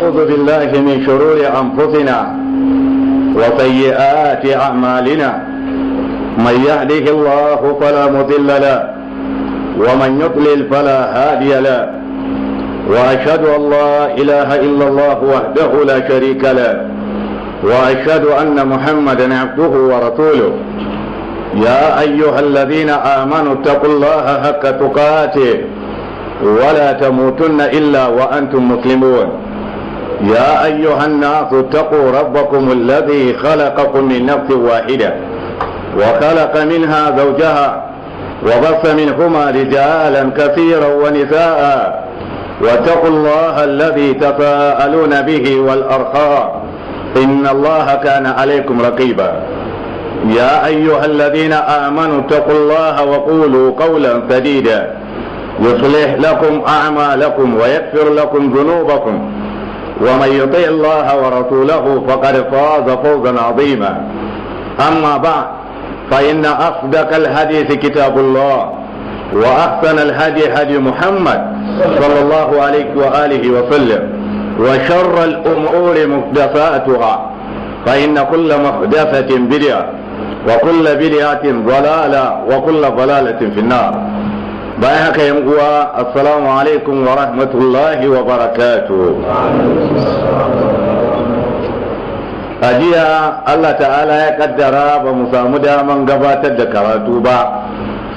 ونعوذ بالله من شرور أنفسنا وسيئات أعمالنا. من يهده الله فلا مضل له ومن يضلل فلا هادي له. وأشهد أن لا إله إلا الله وحده لا شريك له وأشهد أن محمدا عبده ورسوله. يا أيها الذين آمنوا اتقوا الله حق تقاته ولا تموتن إلا وأنتم مسلمون. يا أيها الناس اتقوا ربكم الذي خلقكم من نفس واحدة وخلق منها زوجها وبث منهما رجالا كثيرا ونساء واتقوا الله الذي تساءلون به والأرحام إن الله كان عليكم رقيبا. يا أيها الذين آمنوا اتقوا الله وقولوا قولا سديدا يصلح لكم أعمالكم ويغفر لكم ذنوبكم ومن يطع الله ورسوله فقد فاز فوزا عظيما. أما بعد فإن أصدق الحديث كتاب الله وأحسن الهدي هدي محمد صلى الله عليه وآله وسلم وشر الأمور محدثاتها فإن كل محدثة بدعة وكل بدعة ضلالة وكل ضلالة في النار. بايعك يمقوى السلام عليكم ورحمة الله وبركاته. أجيها الله تعالى يقدر بمسامدة من قبات الدكاراتو با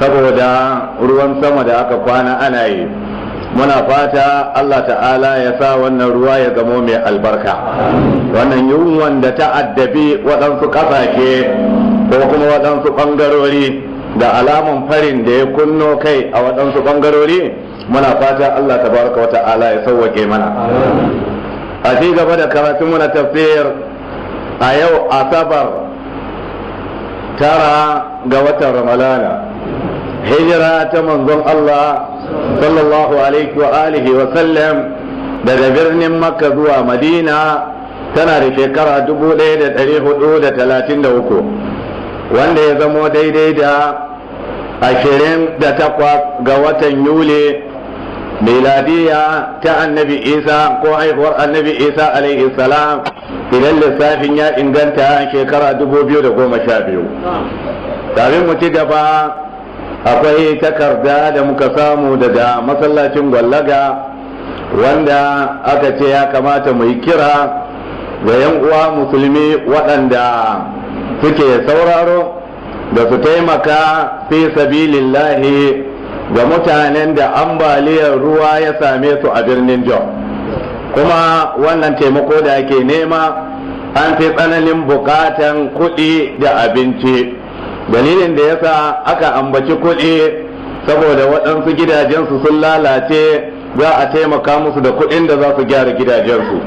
saboda ruwan sama da aka kwana ana yi. Muna fata Allah ta'ala ya sa wannan ruwa ya zamo mai albarka. Wannan yunwan da ta addabi waɗansu ƙasashe ko kuma waɗansu ɓangarori da alaman farin da ya kunno kai a waɗansu ɓangarori, muna fata Allah tabaraka wa ta'ala ya sauwake mana. A ci gaba da karatun muna tafsir a yau Asabar 9 ga watan Ramalana, hijira ta manzon Allah sallallahu alaihi wa alihi wa sallam daga birnin Makka zuwa Madina tana da shekara 1433 wanda ya zamo daidai da 28 ga watan Yuli miladiya ta annabi Isa ko haihuwar annabi Isa alaihi salam idan lissafin ya inganta shekara 2012. Kafin mu ci gaba akwai takarda da muka samu daga masallacin Gwallaga wanda aka ce ya kamata mu yi kira ga 'yan uwa musulmi waɗanda suke sauraro da su taimaka fi sabilillahi ga mutanen da ambaliyar ruwa ya same su a birnin Jos. Kuma wannan taimako da ake nema an fi tsananin bukatan kuɗi da abinci. Dalilin da yasa aka ambaci kuɗi saboda waɗansu gidajensu sun lalace, za a taimaka musu da kuɗin da za su gyara gidajensu.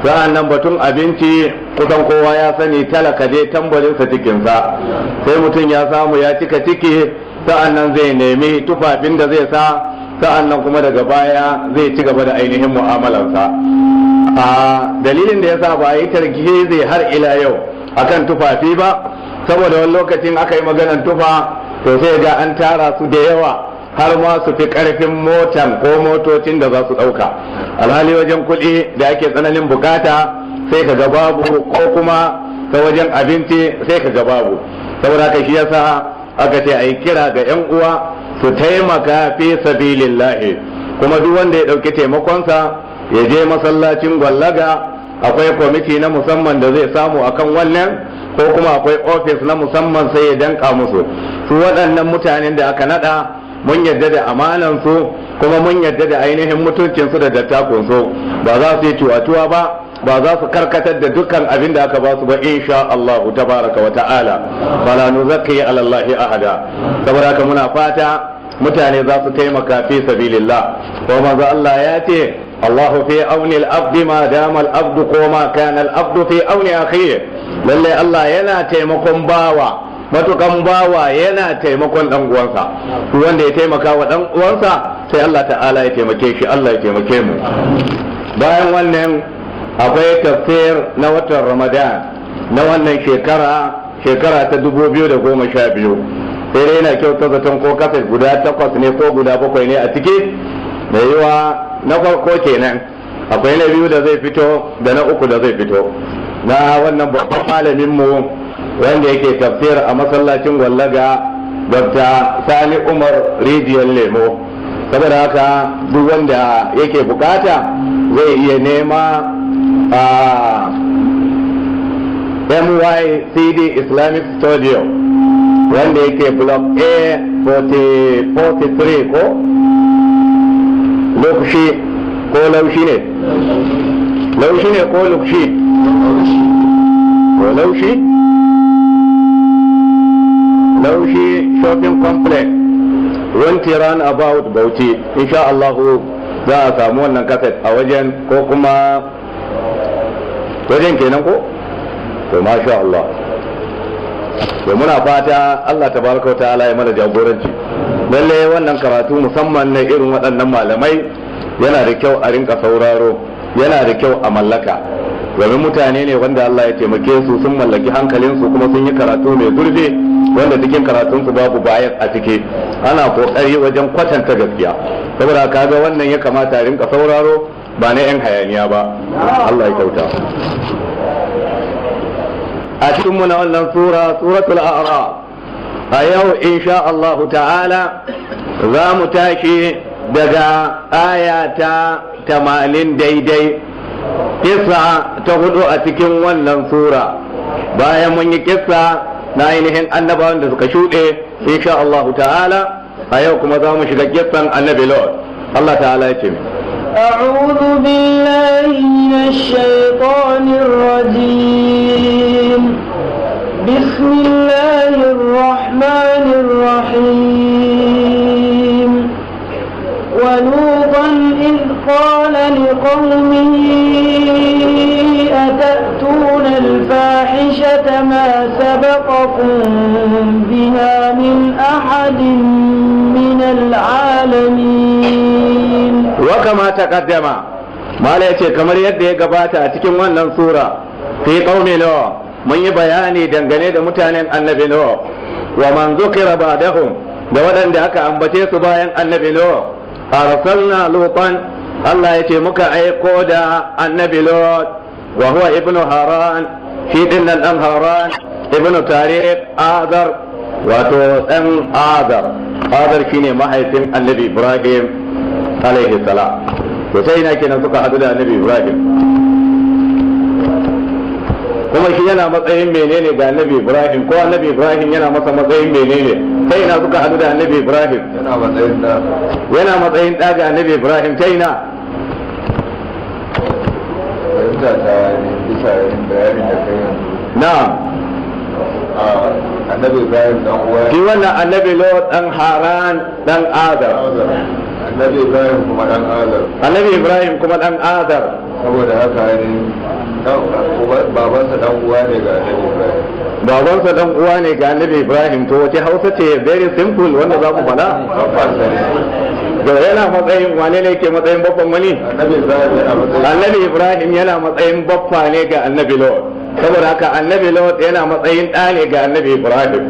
Sa'an nan batun abinci kusan kowa ya sani, talaka dai tambarinsa cikinsa, sai mutum ya samu ya cika ciki, sa'an nan zai nemi tufafin da zai sa, sa'an nan kuma daga baya zai ci gaba da ainihin mu'amalarsa. A dalilin da yasa ba a yi targizi har ila yau akan tufafi ba, saboda wani lokacin aka yi maganar tufa to sai ga an tara su da yawa har ma su fi karfin motan ko motocin da za su ɗauka. Alhali wajen kuɗi da ake tsananin bukata sai ka ga babu, ko kuma ta wajen abinci sai ka ga babu. Saboda haka shi yasa aka ce a yi kira ga 'yan uwa su taimaka fi sabilillahi, kuma duk wanda ya ɗauki taimakonsa ya je masallacin Gwallaga, akwai kwamiti na musamman da zai samu akan wannan, ko kuma akwai ofis na musamman sai ya danka musu. Su waɗannan mutanen da aka nada mun yadda da amanansu, kuma mun yadda da ainihin mutuncinsu da dattakunsu, ba za su yi tuwatuwa ba za su karkatar da dukkan abin da aka ba su ba, insha Allah tabaraka wa ta'ala. Fala nuzakki ala Allah ahada. Saboda haka muna fata mutane za su taimaka fi sabilillah. Ko manzo Allah ya ce Allahu fi auni al-abdi ma dama al-abdu ko ma kana al-abdu fi auni akhihi. Lalle Allah yana taimakon bawa, matukan bawa yana taimakon dan uwansa. Duk wanda ya taimaka wa dan uwansa sai Allah ta'ala ya taimake shi. Allah ya taimake mu. Bayan wannan akwai tafsir na watan Ramadan na wannan shekara ta 2012. Sai dai yana kyauta zaton ko guda 8 ne ko guda 7 ne a ciki. Da yiwa na farko kenan akwai na biyu da zai fito da na uku da zai fito na wannan babban malaminmu wanda yake tafsir a masallacin Gwallaga, Dr. Sani Umar Rijiyar Lemo. Saboda haka duk wanda yake bukata zai iya nema a MYCD Islamic Studio wanda yake block A 43 ko Lukshi ko Laushi ne? Laushi ne ko Lukshi? Ko Laushi? Laushi Shopping Complex Runtiran About Bauchi. Insha Allah za a samu wannan kaset a wajen ko kuma wajen kenan ko? To masha Allah. To muna fata Allah tabaraka wa ta'ala ya mana jagoranci. Lalle wannan karatu musamman na irin waɗannan malamai yana da kyau a rinka sauraro, yana da kyau a mallaka. Domin mutane ne wanda Allah ya taimake su sun mallaki hankalinsu kuma sun yi karatu mai zurfi wanda cikin karatunsu babu bayan a ciki. Ana kokari wajen kwatanta gaskiya. Saboda kaga wannan ya kamata a rinka sauraro ba na 'yan hayaniya ba. Allah ya kyauta. A cikin muna wannan suratul a'raf a yau insha Allah ta'ala za mu tashi daga aya ta 80 daidai, kissa ta hudu a cikin wannan sura. Bayan mun yi kissa na ainihin annabawan da suka shuɗe insha Allah ta'ala, a yau kuma za mu shiga kissan annabi Lot. Allah ta'ala ya ce أعوذ بالله من الشيطان الرجيم بسم الله الرحمن الرحيم ولوطا إذ قال لقومه أتأتون الفاحشة ما سبقكم بها من أحد من العالمين. وكما تقدم ما لا يتي كما يدي قباتا تكون ونن سورة في قوم لوط mun yi bayani dangane da mutanen annabi Nuh wa man zukira ba'dahum da waɗanda aka ambace su bayan annabi Nuh. Arsalna Lutan, Allah ya ce muka aiko da annabi Lut wa huwa ibnu Haran, shi din nan dan Haran ibnu Tariq Azar, wato dan Azar shine mahaifin annabi Ibrahim alaihi salam. To sai ina kenan suka hadu da annabi Ibrahim, kuma shi yana matsayin menene ga annabi Ibrahim, ko annabi Ibrahim yana masa matsayin menene? Ta ina suka hadu da annabi Ibrahim? Yana matsayin da ga annabi Ibrahim. Ta ina? Na'am. Annabi Ibrahim dan uwa. Shi wannan annabi Lot dan Haran dan Azar. Annabi Ibrahim kuma dan Azar. Annabi Ibrahim kuma dan Azar. Saboda haka ne babansa dan uwa ne ga annabi Ibrahim. Babansa dan uwa ne ga annabi Ibrahim. To wace Hausa ce very simple wanda za ku faɗa? Da yana matsayin wane ne ke matsayin babban wani? Annabi Ibrahim yana matsayin babba ne ga annabi Lot. Saboda haka annabi Lot yana matsayin ɗa ne ga annabi Ibrahim.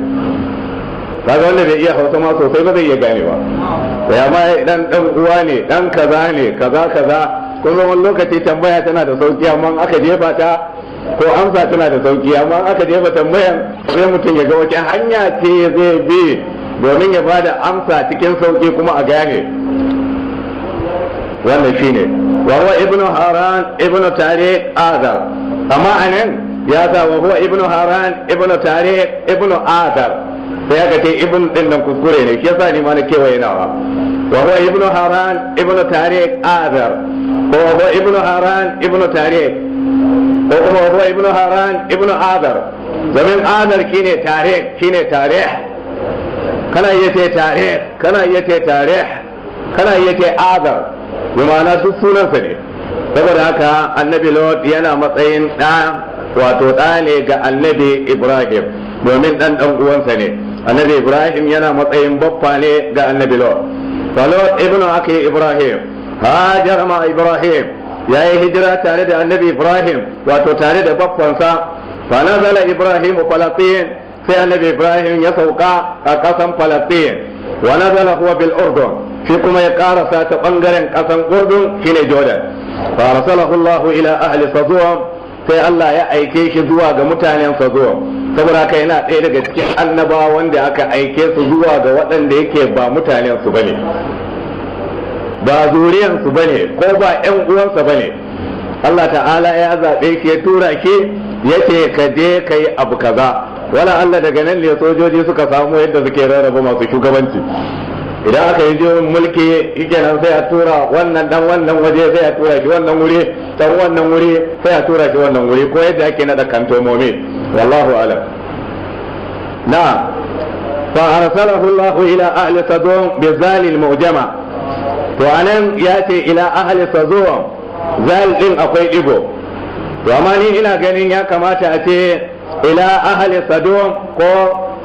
Kaga wanda bai iya Hausa ma sosai ba zai iya gane ba. Ya ma dan uwa ne, dan kaza ne, kaza. Kun wani lokaci tambaya tana da sauki amma aka jefa ta ko amsa tana da sauki, amma aka jefa tambayan sai mutum ya ga wace hanya ce zai bi domin ya bada amsa cikin sauki kuma a gane. Wannan shine wa huwa ibnu Haran ibnu Tariq Azar, amma anan ya sa wa huwa ibnu Haran ibnu Tariq ibnu Azar, sai aka ce ibn din nan kuskure ne, shi yasa ni ma na kewaye nawa. Wa huwa ibnu Haran ibnu Tariq Azar, ko huwa ibnu Haran ibnu Tariq, ko kuma huwa ibnu Haran ibnu Azar. Domin Azar shine Tariq, shine Tariq. Kana iya ce Tariq, kana iya ce Tariq, kana iya ce Azar. Bi ma'ana duk sunansa ne. Saboda haka annabi Lot yana matsayin ɗa, wato ɗa ne ga annabi Ibrahim, domin ɗan uwansa ne. Annabi Ibrahim yana matsayin baffa ne ga annabi Lot. Lot ibnu akhi Ibrahim hajar ma Ibrahim, ya yi hijira tare da annabi Ibrahim, wato tare da baffansa. Fa nazala Ibrahim Falastin, sai annabi Ibrahim ya sauka a ƙasan Falastin. Wa nazala huwa bil Urdun, shi kuma ya karasa ta bangaren ƙasan Urdun shine Jordan. fa arsalahu Allah ila ahli Sodom, sai Allah ya aike shi zuwa ga mutanen Sodom. Saboda haka yana ɗaya daga cikin annabawa wanda aka aike su zuwa ga waɗanda yake ba mutanen su bane, ba zuriyan su bane, ko ba ƴan uwansa bane. Allah ta'ala ya zaɓe shi ya tura shi yace ka je ka yi abu kaza. Wala Allah daga nan ne sojoji suka samu yadda suke rarraba masu shugabanci. Idan aka yi jiwon mulki nan sai a tura wannan dan wannan waje, sai a tura shi wannan wuri, dan wannan wuri sai a tura shi wannan wuri, ko yadda ake nada kantomomi. Wallahu alam. Na fa arsalahu Allah ila ahli Sodom bi zalil mu'jama. To anan ya ce ila ahli Sodom, zal din akwai digo. To amma ni ina ganin ya kamata a ce ila ahli Sodom ko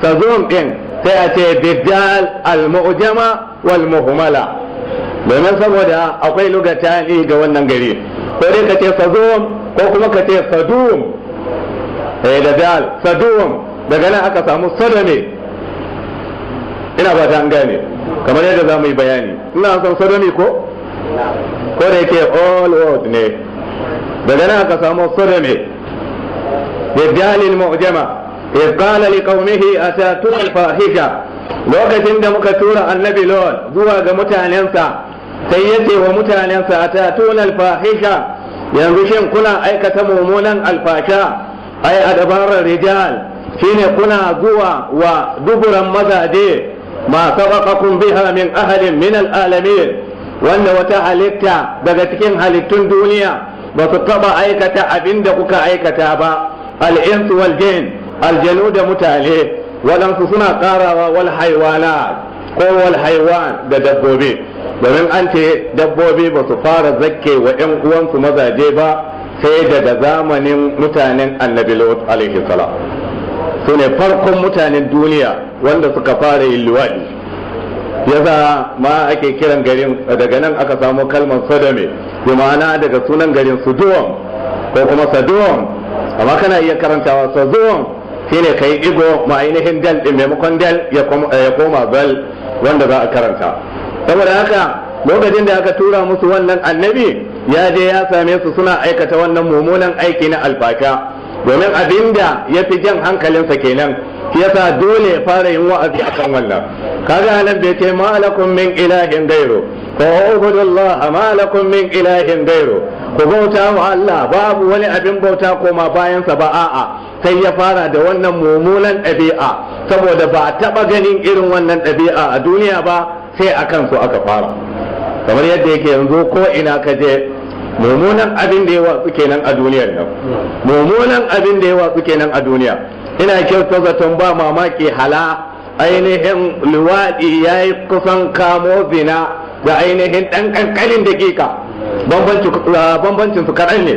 Sodom din sai a ce bidal al-mu'jama wal muhmala, domin saboda akwai lugatani ga wannan gari, ko dai ka ce Sodom ko kuma ka ce Sodom, da dal Sodom, daga nan aka samu Sodome. Ina ba ta gane kamar yadda za mu yi bayani. Ina son Sodomi ko da yake all world ne, daga nan aka samu Sodome bidal al-mu'jama. إذ قال لقومه أتاتون الفاحشة lokacin da muka tura annabi Lot zuwa ga mutanensa, sai ya ce wa mutanensa atatuna alfahisha, yanzu shin kuna aikata mummunan alfasha, ai adabarar rijal, shine kuna zuwa wa duburan mazaje, ma sabaqakum biha min ahadin min alalamin, wanda wata halitta daga cikin halittun duniya ba su taba aikata abinda kuka aikata ba, al-insu wal jin, aljanu da mutane, waɗansu suna ƙarawa wal haiwana ko wal haiwan da dabbobi, domin an ce dabbobi ba su fara zakke wa 'yan uwansu mazaje ba sai daga zamanin mutanen annabi Lot alaihi salam. su ne farkon mutanen duniya wanda suka fara yin luwaɗi, yasa ma ake kiran garin, daga nan aka samu kalmar Sodome, bi ma'ana daga sunan garin Sodom ko kuma Sodom, amma kana iya karantawa Sodom shine kai igo ma ainihin dal din maimakon dal ya koma bal wanda za a karanta. Saboda haka lokacin da aka tura musu wannan annabi, ya je ya same su suna aikata wannan mummunan aiki na alfaka, domin abinda ya fi jan hankalinsa kenan, shi yasa dole ya fara yin wa'azi akan wannan. Kaga nan bai ce ma lakum min ilahin gairu, ko ubudullah ma lakum min ilahin gairu, ku bauta wa Allah, babu wani abin bauta koma bayansa ba, a'a sai ya fara da wannan mummunan ɗabi'a, saboda ba a taɓa ganin irin wannan ɗabi'a a duniya ba sai a kansu aka fara. Kamar yadda yake yanzu ko ina ka je mummunan abin da ya watsu kenan a duniyar nan, mummunan abin da ya watsu kenan a duniya. Ina kyauta zaton ba mamaki hala ainihin luwaɗi ya yi kusan kamo zina da ainihin ɗan ƙanƙanin daƙiƙa, bambancin su kaɗan ne.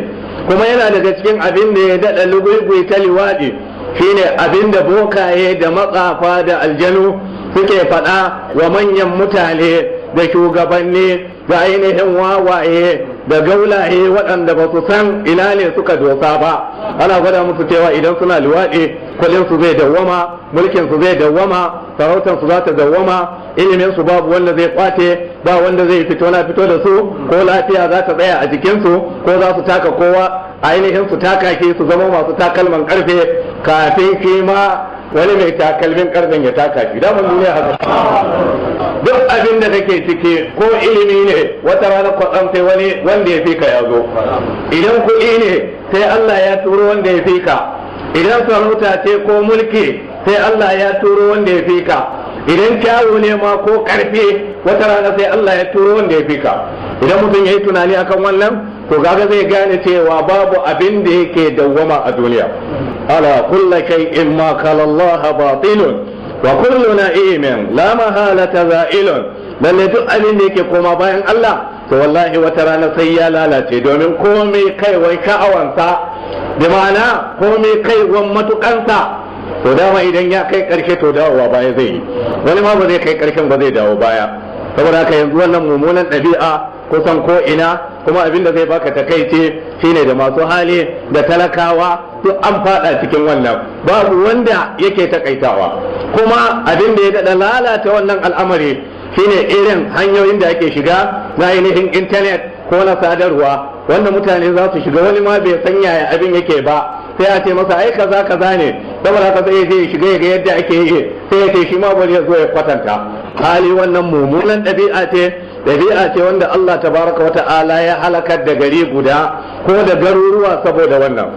Kuma yana daga cikin abin da ya daɗa lugugui ta liwaɗi shine abin da bokaye da matsafa da aljanu suke faɗa wa manyan mutane da shugabanni da ainihin wawaye da gaulaye waɗanda ba su san ina ne suka dosa ba. Ana gwada musu cewa idan suna liwaɗi kuɗin su zai dawwama, mulkin su zai dawwama, sarautar su za ta dawwama, ilimin su babu wanda zai kwace, ba wanda zai fito na fito da su, ko lafiya za ta tsaya a jikin su, ko za su taka kowa ainihin su taka ki su zama masu takalman karfe kafin kima wani mai takalmin karfen ya taka shi. Daman duniya haka, duk abin da kake ciki ko ilimi ne wata rana kwatsam sai wani wanda ya fi ka ya zo, idan kuɗi ne sai Allah ya turo wanda ya fi ka, idan sarauta ce ko mulki sai Allah ya turo wanda ya fi ka, idan kyawu ne ma ko karfe wata rana sai Allah ya turo wanda ya fi ka. Idan mutum ya yi tunani akan wannan, to kaga zai gane cewa babu abin da yake dawwama a duniya. ala kullu shay'in ma kala Allah batilun wa kullu na'imin la mahalata za'ilun. Lalle duk abin da yake koma bayan Allah, to wallahi wata rana sai ya lalace, domin komai kaiwan sha'awansa, bi ma'ana komai kaiwan matukansa, to dama idan ya kai karshe to dawowa baya zai yi, wani ma ba zai kai karshen ba zai dawo baya. Saboda haka yanzu wannan mummunan ɗabi'a kusan ko ina, kuma abin da zai baka takaice shine da masu hali da talakawa duk an fada cikin wannan, babu wanda yake takaitawa. Kuma abin da ya daɗa lalata wannan al'amari shine irin hanyoyin da ake shiga na ainihin intanet ko na sadarwa, wanda mutane za su shiga, wani ma bai san yaya abin yake ba, sai a ce masa ai kaza kaza ne, saboda haka sai ya je ya shiga ya ga yadda ake yi, sai ya ce shi ma bari ya zo ya kwatanta. Hali wannan mummunan ɗabi'a ce wanda Allah tabaraka wata'ala ya halakar da gari guda ko da garuruwa saboda wannan.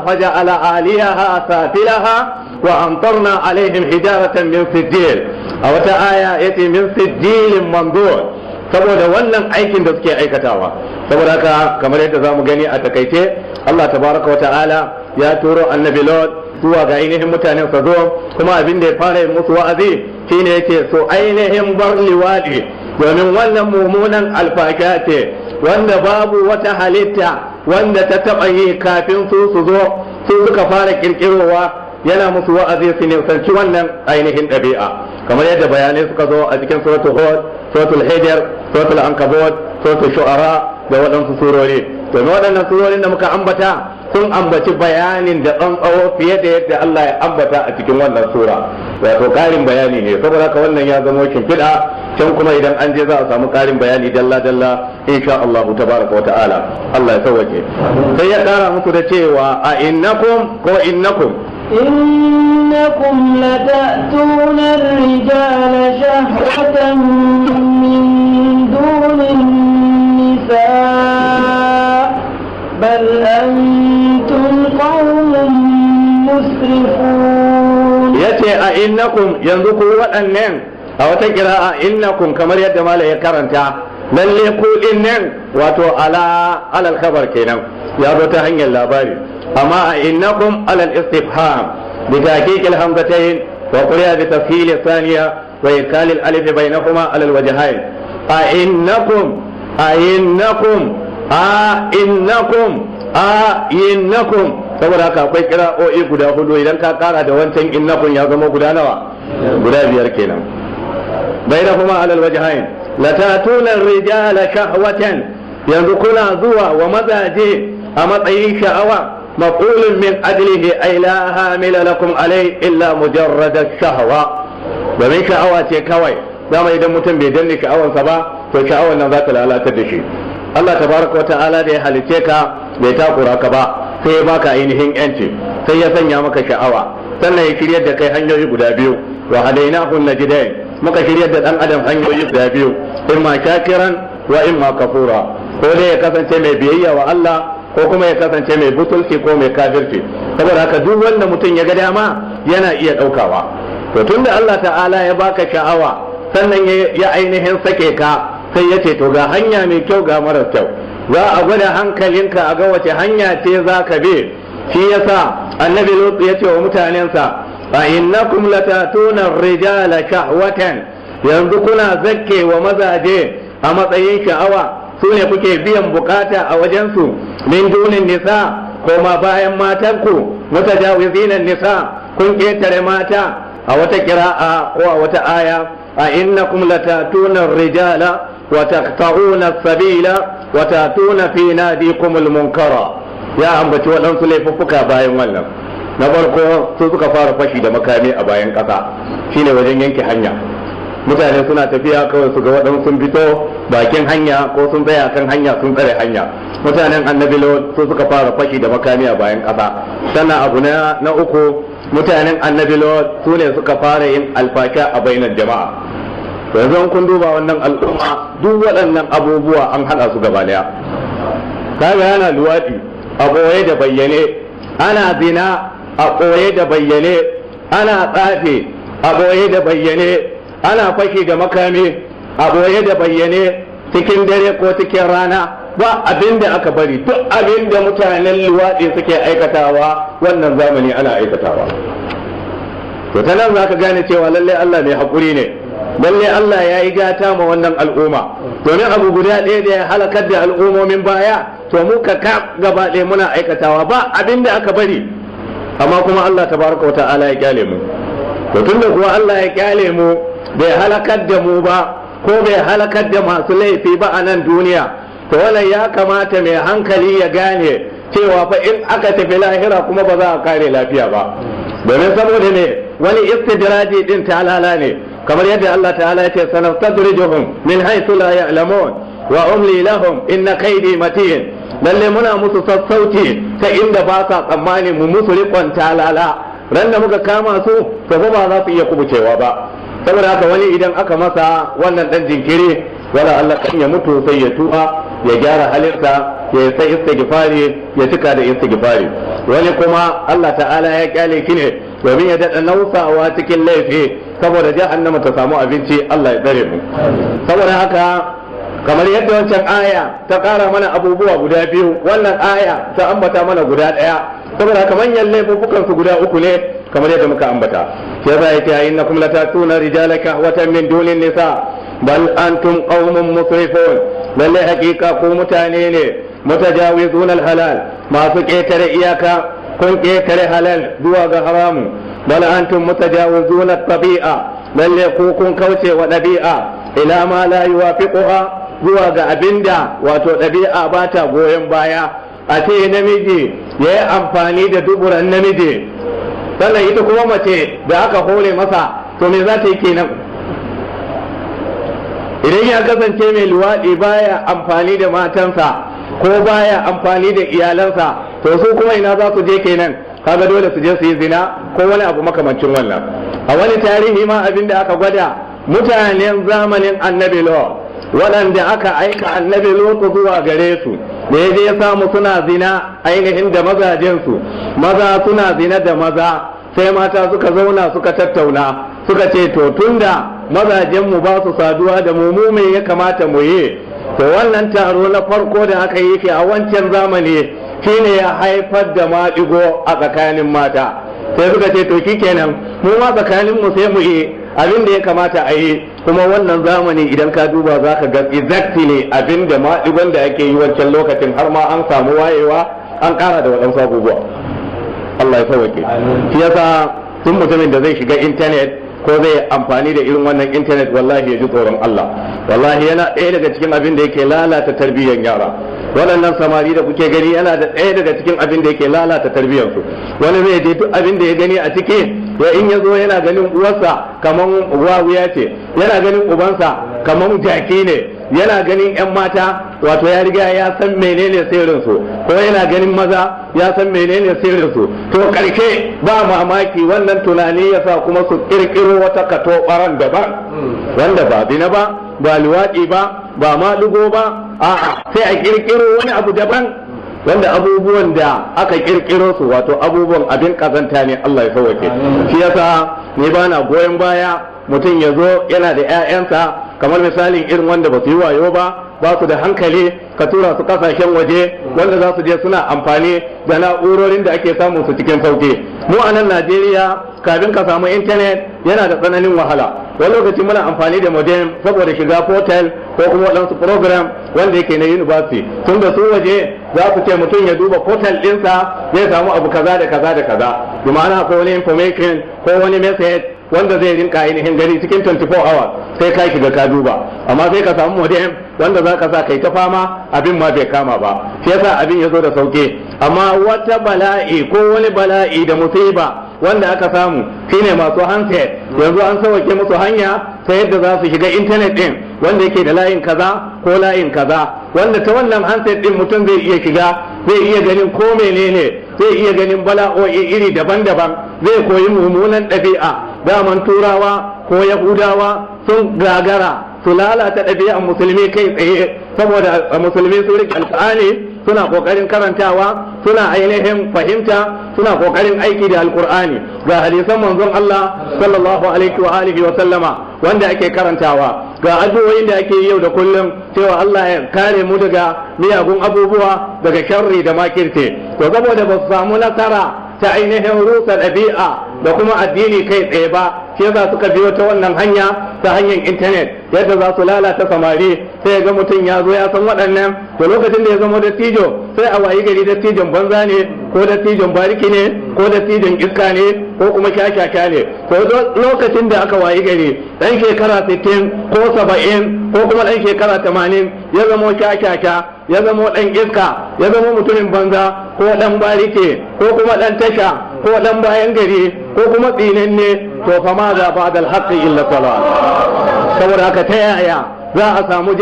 faja'ala aliyaha safilaha wa amtarna alaihim hijaratan min sijil, a wata aya yace min sijilin mandud, saboda wannan aikin da suke aikatawa. Saboda haka kamar yadda zamu gani a takaice, Allah tabaraka wata'ala ya turo annabi Lot zuwa ga ainihin mutanen sa zo, kuma abin da ya fara yin musu wa'azi shine yake so ainihin bar liwadi, domin wannan mummunan alfaka ce wanda babu wata halitta wanda ta taɓa yi kafin su zo, su suka fara kirkirowa. Yana musu wa'azi su nisanci wannan ainihin ɗabi'a, kamar yadda bayanai suka zo a cikin suratul Hud, suratul Hijr, suratul Ankabut, suratul Shu'ara da waɗansu surori. Domin waɗannan surorin da muka ambata sun ambaci bayanin da ɗan tsawo fiye da yadda Allah ya ambata a cikin wannan sura, wato ƙarin bayani ne. Saboda haka wannan ya zama shimfiɗa, can kuma idan an je za a samu ƙarin bayani dalla-dalla insha Allah tabaraka wa ta'ala. Allah ya sauwake. Sai ya ƙara musu da cewa a innakum ko innakum إنكم لتأتون الرجال شهوة من دون النساء بل أنتم قوم مسرفون. يتي أئنكم ينذكوا وأنن أو تقرأ إنكم كما يدما لا يكرنتا lalle ku din nan wato ala al-khabar kenan ya zo ta hanyar labari, amma innakum ala al-istifham bi tahqiq al-hamzatayn wa quriya bi tafhil thaniya wa ikal al-alif bainahuma ala al-wajhayn. innakum saboda haka akwai kira'o'i guda hudu, idan ka kara da wancan innakum ya zama guda nawa? Guda biyar kenan. bainahuma ala al-wajhayn. latatuna rijala shahwatan, yanzu kuna zuwa wa mazaje a matsayin sha'awa, maqulun min ajlihi ay la hamila lakum alai illa mujarrad ash-shahwa, domin sha'awa ce kawai. Dama idan mutum bai danne sha'awansa ba, to sha'awan nan za ta lalatar da shi. Allah tabaraka wata'ala da ya halice ka bai takura ka ba, sai ya baka ainihin yanci, sai ya sanya maka sha'awa, sannan ya shiryar da kai hanyoyi guda biyu, wa hadainahu najdain, muka shiryar da dan adam hanyoyi guda biyu, imma shakiran wa imma kafura, ko dai ya kasance mai biyayya wa Allah ko kuma ya kasance mai butulci ko mai kafirci. Saboda haka duk wanda mutum ya ga dama yana iya daukawa. To tunda Allah ta'ala ya baka sha'awa sannan ya ainihin sake ka, sai ya ce to ga hanya mai kyau ga marar kyau, za a gwada hankalinka a ga wace hanya ce za ka bi. Shi yasa annabi Lut ya ce wa mutanensa fa innakum latatuna rijala shahwatan, yanzu kuna zakke wa mazaje a matsayin sha'awa, su ne kuke biyan bukata a wajensu, min dunin nisa, koma bayan matanku, mutajawizinan nisa, kun ketare mata. A wata kira'a ko a wata aya, a innakum latatuna rijala wa taqta'una sabila wa tatuna fi nadikumul munkara. Ya ambaci waɗansu laifuffuka bayan wannan. Na farko su suka fara fashi da makami a bayan ƙasa, shine wajen yanke hanya. Mutane suna tafiya kawai su ga waɗansu sun fito bakin hanya ko sun tsaya kan hanya sun tsare hanya. Mutanen annabi Lot su suka fara fashi da makami a bayan ƙasa. Sannan abu na uku, mutanen annabi Lot su ne suka fara yin alfasha a bainar jama'a. To yanzu kun duba wannan al'umma, duk waɗannan abubuwa an haɗa su gaba daya. Kaga yana luwaɗi a ɓoye da bayyane, ana zina a ɓoye da bayyane, ana tsafe a ɓoye da bayyane, ana fashi da makami a ɓoye da bayyane, cikin dare ko cikin rana. Ba abin da aka bari, duk abin da mutanen luwaɗi suke aikatawa wannan zamani ana aikatawa. To ta nan za ka gane cewa lallai Allah mai haƙuri ne, lallai Allah ya yi gata ma wannan al'umma, domin abu guda ɗaya da ya halakar da al'ummomin baya, to mu ka gaba ɗaya muna aikatawa, ba abin da aka bari, amma kuma Allah tabaraka wa ta'ala ya kyale mu. To tunda kuwa Allah ya kyale mu, bai halakar da mu ba ko bai halakar da masu laifi ba a nan duniya, to wannan ya kamata mai hankali ya gane cewa fa in aka tafi lahira kuma ba za a kare lafiya ba, domin saboda ne wani istidraji din talala ne, kamar yadda Allah ta'ala ya ce sanastadrijuhum min haythu la ya'lamun, wa umli lahum inna kaidi matin lalle muna musu sassauci ta inda ba sa tsammani mu musu riƙon talala ran da muka kama su to ba za su iya kubucewa ba. Saboda haka wani idan aka masa wannan dan jinkiri wala Allah kan ya mutu sai ya tuba ya gyara halinsa ya sai istighfari ya cika da istighfari. Wani kuma Allah ta'ala ya kyale ki ne domin ya daɗa nausawa cikin laifi saboda jahannama ta samu abinci. Allah ya tsare mu. Saboda haka kamar yadda wancan aya ta ƙara mana abubuwa guda biyu, wannan aya ta ambata mana guda ɗaya. Saboda haka manyan laifukan su guda uku ne kamar yadda muka ambata. Shi yasa yake innakum latatuna rijala kahwatan min dunin nisa bal antum qaumun musrifun. Lalle hakika ko mutane ne mutajawizun halal masu ƙetare iyaka, kun ƙetare halal zuwa ga haramu. Bal antum mutajawizun tabi'a, lalle ko kun kauce wa ɗabi'a ila ma la yuwafiquha zuwa ga abinda wato ɗabi'a ba ta goyon baya. A ce namiji ya yi amfani da duburan namiji, sannan ita kuma mace da aka hore masa to me za ta yi kenan? Idan ya kasance mai luwaɗi baya amfani da matansa ko baya amfani da iyalansa, to su kuma ina za su je kenan? Kaga dole su je su yi zina ko wani abu makamancin wannan. A wani tarihi ma abin da aka gwada mutanen zamanin annabi Lot, waɗanda aka aika annabi Lot zuwa gare su, da ya je ya samu suna zina ainihin da mazajensu, maza suna zina da maza, sai mata suka zauna suka tattauna suka ce to tunda mazajenmu ba su saduwa da mu me ya kamata mu yi. To wannan taro na farko da aka yi a wancan zamani shine ya haifar da maɗigo a tsakanin mata. Sai suka ce to kenan mu ma tsakanin mu sai mu yi abin da ya kamata a yi. Kuma wannan zamani idan ka duba za ka ga exactly ne abin da maɗigon da ake yi wancan lokacin, har ma an samu wayewa an ƙara da waɗansu abubuwa. Allah ya sauke. Shi yasa tun mutumin da zai shiga intanet ko zai amfani da irin wannan intanet wallahi ya ji tsoron Allah. Wallahi yana ɗaya daga cikin abin da yake lalata tarbiyyar yara. Waɗannan samari da kuke gani yana da ɗaya daga cikin abin da yake lalata tarbiyyarsu. Wani zai je duk abin da ya gani a ciki, ya in ya zo yana ganin uwarsa kamar wawiya ce, yana ganin ubansa kamar jaki ne, yana ganin 'yan mata wato ya riga ya san menene sirrinsu, ko yana ganin maza ya san menene sirrinsu. To karshe ba mamaki wannan tunani ya sa kuma su kirkiro wata katobaran daban wanda ba zina ba luwaɗi ba maɗigo ba, a'a sai a kirkiro wani abu daban wanda abubuwan da aka kirkiro su wato abubuwan abin kazanta ne. Allah ya sauke. Shi yasa ni ba na goyon baya mutum ya zo yana da 'ya'yansa kamar misalin irin wanda ba su yi wayo ba su da hankali, ka tura su kasashen waje wanda za su je suna amfani da na'urorin da ake samun su cikin sauki. Mu a nan Najeriya kafin ka samu intanet yana da tsananin wahala. Wani lokaci muna amfani da modem saboda shiga portal ko kuma waɗansu program wanda yake na university. Tun da su waje za su ce mutum ya duba portal ɗinsa zai samu abu kaza da kaza da kaza. Bi ma'ana akwai wani information ko wani message wanda zai rinka ainihin gari cikin 24 hours sai ka shiga ka duba. Amma sai ka samu modem wanda za ka sa kai ta fama abin ma bai kama ba. Shi yasa abin ya zo da sauke. Amma wata bala'i ko wani bala'i da musiba wanda aka samu shine masu handset. Yanzu an sauke musu hanya ta yadda za su shiga intanet din wanda yake da layin kaza ko layin kaza, wanda ta wannan handset din mutum zai iya shiga, zai iya ganin ko menene, zai iya ganin bala'o'i iri daban-daban, zai koyi mummunan ɗabi'a. Daman turawa ko yahudawa sun gagara su lalata ɗabi'an musulmi kai tsaye, saboda musulmi su rike alƙur'ani suna kokarin karantawa, suna ainihin fahimta, suna kokarin aiki da alkur'ani. Ga hadisan manzon Allah sallallahu alaihi wa alihi wa sallama wanda ake karantawa, ga addu'o'in da ake yi yau da kullum cewa Allah ya kare mu daga miyagun abubuwa, daga sharri da makirce. To saboda ba su samu nasara ta ainihin rusa ɗabi'a da kuma addini kai tsaye ba, shi yasa suka biyo ta wannan hanya, ta hanyar intanet, yadda za su lalata samari. Sai ga mutum ya zo ya san waɗannan, to lokacin da ya zama dattijo sai a wayi gari dattijon banza ne, ko dattijon bariki ne, ko dattijon iska ne, ko kuma kyakkyaka ne. To lokacin da aka wayi gari ɗan shekara 60 ko 70 ko kuma ɗan shekara 80 ya zama kyakkyaka, ya zama ɗan iska, ya zama mutumin banza, ko ɗan barike, ko kuma ɗan tasha, ko ɗan bayan gari, ko kuma tsinanne, to fa ma za ba da alhaƙi illa salat. Saboda haka ta yaya za a samu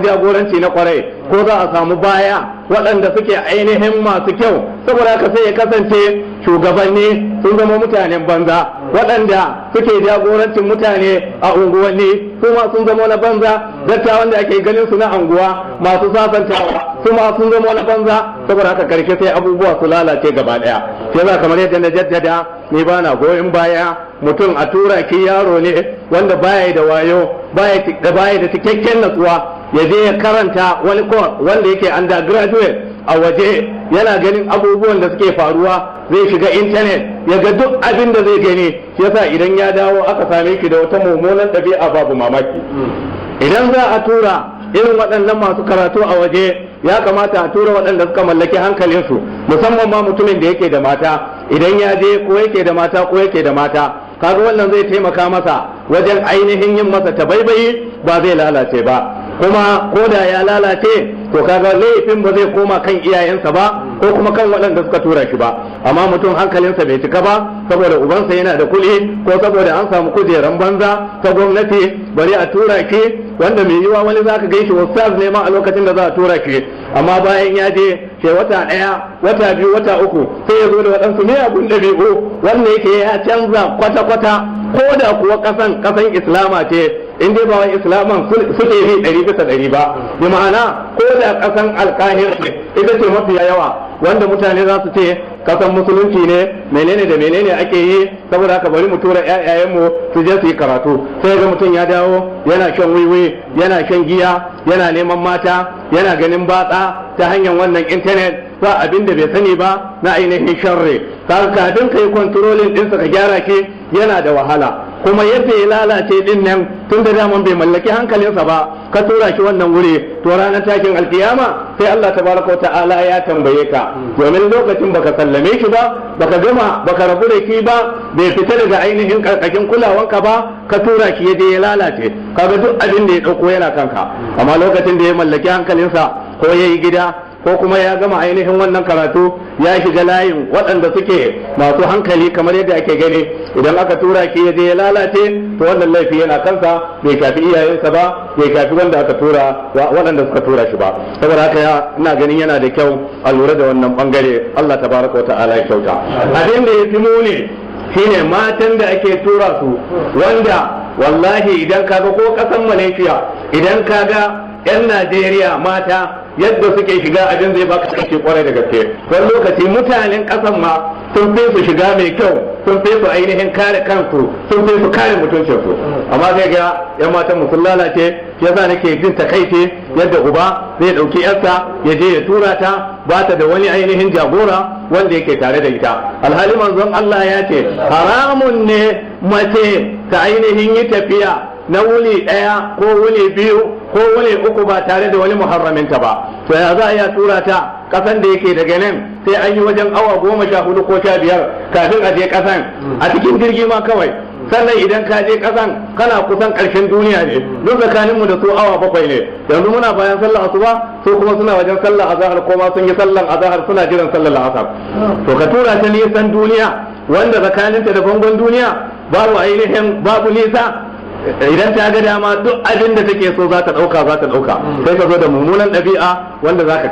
jagoranci na kwarai ko za a samu baya waɗanda suke ainihin masu kyau. Saboda haka sai ya kasance shugabanni sun zama mutanen banza, waɗanda suke jagorancin mutane a unguwanni su ma sun zama na banza, dattawan da ake ganin su na anguwa masu sasantawa su ma sun zama na banza. Saboda haka karshe sai abubuwa su lalace gaba ɗaya. Yasa kamar yadda na jaddada, ni ba na goyon baya mutum a tura ki yaro ne wanda baya da wayo, baya da cikakken natsuwa, ya je ya karanta wani course wanda yake undergraduate a waje, yana ganin abubuwan da suke faruwa, zai shiga intanet ya ga duk abin da zai gani. Yasa idan ya dawo aka same shi da wata mummunan ɗabi'a babu mamaki. Idan za a tura irin waɗannan masu karatu a waje, ya kamata a tura waɗanda suka mallaki hankalinsu, musamman ma mutumin da yake da mata. Idan ya je ko yake da mata kaga wannan zai taimaka masa wajen ainihin yin masa tabaibayi, ba zai lalace ba. Kuma ko da ya lalace to kaga laifin ba zai koma kan iyayensa ba ko kuma kan waɗanda suka tura shi ba. Amma mutum hankalinsa bai cika ba saboda ubansa yana da kuɗi ko saboda an samu kujeran banza ta gwamnati, bari a tura shi, wanda mai yiwa wani zaka gaishe ustaz ne ma a lokacin da za a tura shi, amma bayan ya je sai wata ɗaya, wata biyu, wata uku sai ya zo da waɗansu miyagun ɗabi'u wanda yake ya canza kwata-kwata. Ko da kuwa ƙasan islama ce, in dai ba wani islaman suke yi 100% ba, bi ma'ana ko da ƙasan alƙahir ce ita ce mafiya yawa, wanda mutane za su ce ƙasan musulunci ne, menene da menene ake yi, saboda haka bari mu tura ƴaƴayenmu su je su yi karatu. Sai ga mutum ya dawo yana shan wiwi, yana shan giya, yana neman mata, yana ganin batsa ta hanyar wannan intanet, ba abin da bai sani ba na ainihin sharri. Kafin ka yi kwantarolin ɗinsa ka gyara shi yana da wahala. Kuma yadda ya lalace din nan tun da daman bai mallaki hankalinsa ba, ka tura shi wannan wuri, to ranar takin alkiyama sai Allah tabaraka wa ta'ala ya tambaye ka, domin lokacin baka sallame shi ba, baka rabu da shi ba, bai fita daga ainihin karkashin kulawanka ba, ka tura shi yaje ya lalace, kaga duk abin da ya dauko yana kanka. Amma lokacin da ya mallaki hankalinsa ko yayi gida ko kuma ya gama ainihin wannan karatu, ya shiga layin waɗanda suke masu hankali kamar yadda ake gani, idan aka tura shi ya je ya lalace, to wannan laifi yana kansa, bai shafi iyayensa ba, bai shafi wanda aka tura waɗanda suka tura shi ba. Saboda haka ina ganin yana da kyau a lura da wannan bangare. Allah tabaraka wa ta'ala ya kyauta. Abin da ya fi muni shine matan da ake tura su, wanda wallahi idan kaga ko kasan Malaysia, idan kaga 'yan Najeriya mata yadda suke shiga, abin zai baka kake kwarai da gaske. Wani lokaci mutanen kasan ma sun fi su shiga mai kyau, sun fi su ainihin kare kansu, sun fi su kare mutuncinsu. Amma zai ga 'yan matan mu sun lalace. Shi yasa nake jin takaici yadda uba zai dauki yarsa ya je ya tura ta, ba ta da wani ainihin jagora wanda yake tare da ita. Alhali manzon Allah ya ce haramun ne mace ta ainihin yi tafiya na wuni ɗaya ko wuni biyu ko wuni uku ba tare da wani muharraminta ba. To ya za a iya tura ta kasan da yake daga nan sai an yi wajen awa 14 ko 15 kafin a je kasan, a cikin jirgi ma kawai. Sannan idan ka je kasan kana kusan ƙarshen duniya ne, duk tsakaninmu da su awa 7 ne. Yanzu muna bayan sallar asuba, su kuma suna wajen sallar azahar, ko ma sun yi sallar azahar suna jiran sallar asar. To ka tura ta nisan duniya wanda tsakaninta da bangon duniya babu nisa. Idan ta ga dama duk abin da take so za ta dauka sai ka zo da mummunan ɗabi'a wanda za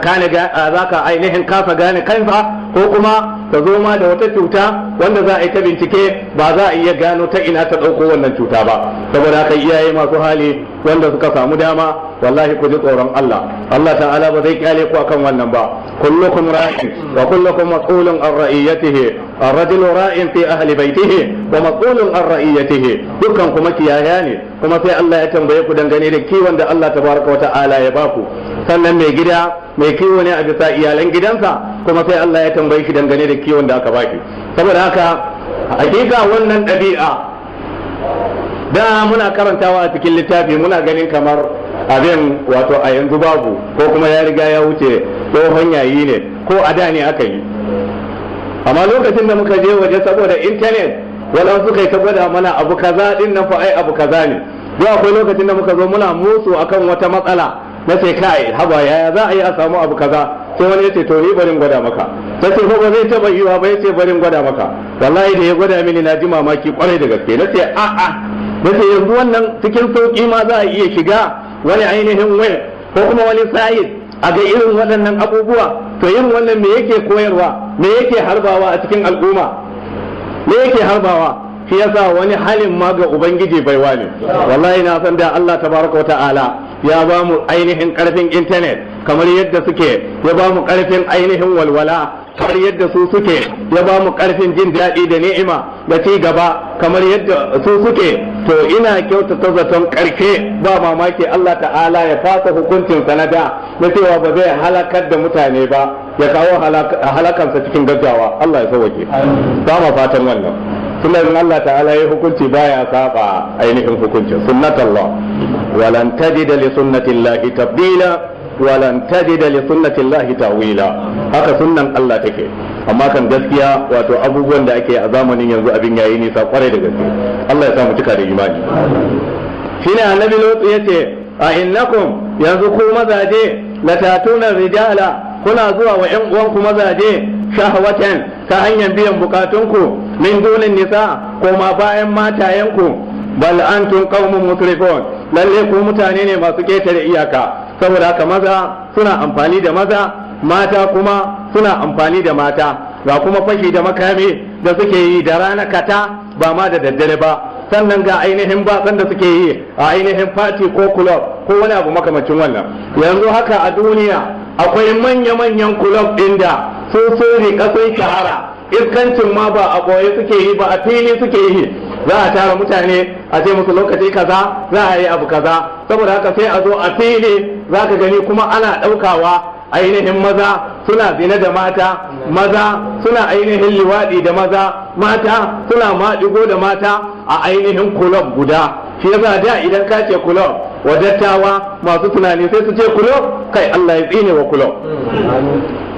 ka ainihin kasa gane kansa, ko kuma ta zo ma da wata cuta wanda za a yi ta bincike ba za a iya gano ta ina ta dauko wannan cuta ba. Saboda haka iyaye masu hali wanda suka samu dama, wallahi ku ji tsoron Allah. Allah ta'ala ba zai kyale ku akan wannan ba. Kullukum ra'in wa kullukum mas'ulun an ra'iyatihi. الرجل راء في أهل بيته ومسؤول عن رعيته. dukkan kuma kiyaya ne, kuma sai Allah ya tambaye ku dangane da kiwon da Allah tabaraka wa ta'ala ya baku. Sannan mai gida mai kiwo ne a bisa iyalan gidansa, kuma sai Allah ya tambaye shi dangane da kiwon da aka baki. Saboda haka hakika wannan ɗabi'a da muna karantawa a cikin littafi muna ganin kamar abin wato a yanzu babu, ko kuma ya riga ya wuce, tsohon yayi ne, ko a da ne aka yi. Amma lokacin da muka je waje saboda intanet, waɗansu suka yi ta gwada mana abu kaza din nan fa ai abu kaza ne. Yau akwai lokacin da muka zo muna musu akan wata matsala, na ce kai haba yaya za a yi a samu abu kaza, sai wani ya ce to ni barin gwada maka. Ta ce fa ba zai taɓa yiwa ba, ya ce barin gwada maka. Wallahi da ya gwada mini na ji mamaki kwarai da gaske. Na ce a'a dace yanzu wannan cikin sauki ma za a iya shiga wani ainihin wayar ko kuma wani site a ga irin waɗannan abubuwa. To irin wannan me yake koyarwa, me yake harbawa a cikin al'umma, me yake harbawa? Shi yasa wani halin ma ga ubangiji baiwa ne. Wallahi na san da Allah tabaraka wa ta'ala ya ba mu ainihin karfin internet kamar yadda suke, ya ba mu karfin ainihin walwala kamar yadda su suke, ya ba mu karfin jin daɗi da ni'ima da ci gaba kamar yadda su suke. To ina kyautata zaton karke ba mamaki Allah ta'ala ya fasa hukuncin sanada na cewa ba zai halakar da mutane ba, ya kawo halakansa cikin gaggawa. Allah ya sauke, ba ma fatan wannan. Sunan Allah ta'ala ya hukunci baya saba ainihin hukuncin sunnatullah, walan tajida li sunnatillahi tabdila walan tajida li sunnatillahi tawila. Haka sunnan Allah take. Amma kan gaskiya wato abubuwan da ake a zamanin yanzu abin yayi nisa kwarai da gaske. Allah ya sa mu cika da imani. Shine annabi Lutu yace a innakum yanzu ku mazaje la tatuna rijala, kuna zuwa wa ƴan uwanku mazaje shahwatan ta hanyar biyan bukatunku min dunin nisa ko ma bayan matayenku. Bal antum qaumun musrifun, lalle ku mutane ne masu ketare iyaka. Saboda haka maza suna amfani da maza, mata kuma suna amfani da mata. Ga kuma fashi da makami da suke yi da rana kata ba ma da daddare ba. Sannan ga ainihin batsan da suke yi a ainihin party ko club ko wani abu makamacin wannan. Yanzu haka a duniya akwai manya-manyan club ɗin da sun rika sun shahara, iskancin ma ba a boye suke yi ba, a fili suke yi. Za a tara mutane a ce musu lokaci kaza za a yi abu kaza, saboda haka sai a zo a fili za ka gani kuma ana ɗaukawa ainihin maza suna zina da mata, maza suna ainihin liwaɗi da maza, mata suna maɗigo da mata a ainihin kulob guda. Shi yasa da idan ka ce kulob wa dattawa masu tunani sai su ce kulob, kai Allah ya tsine wa kulob.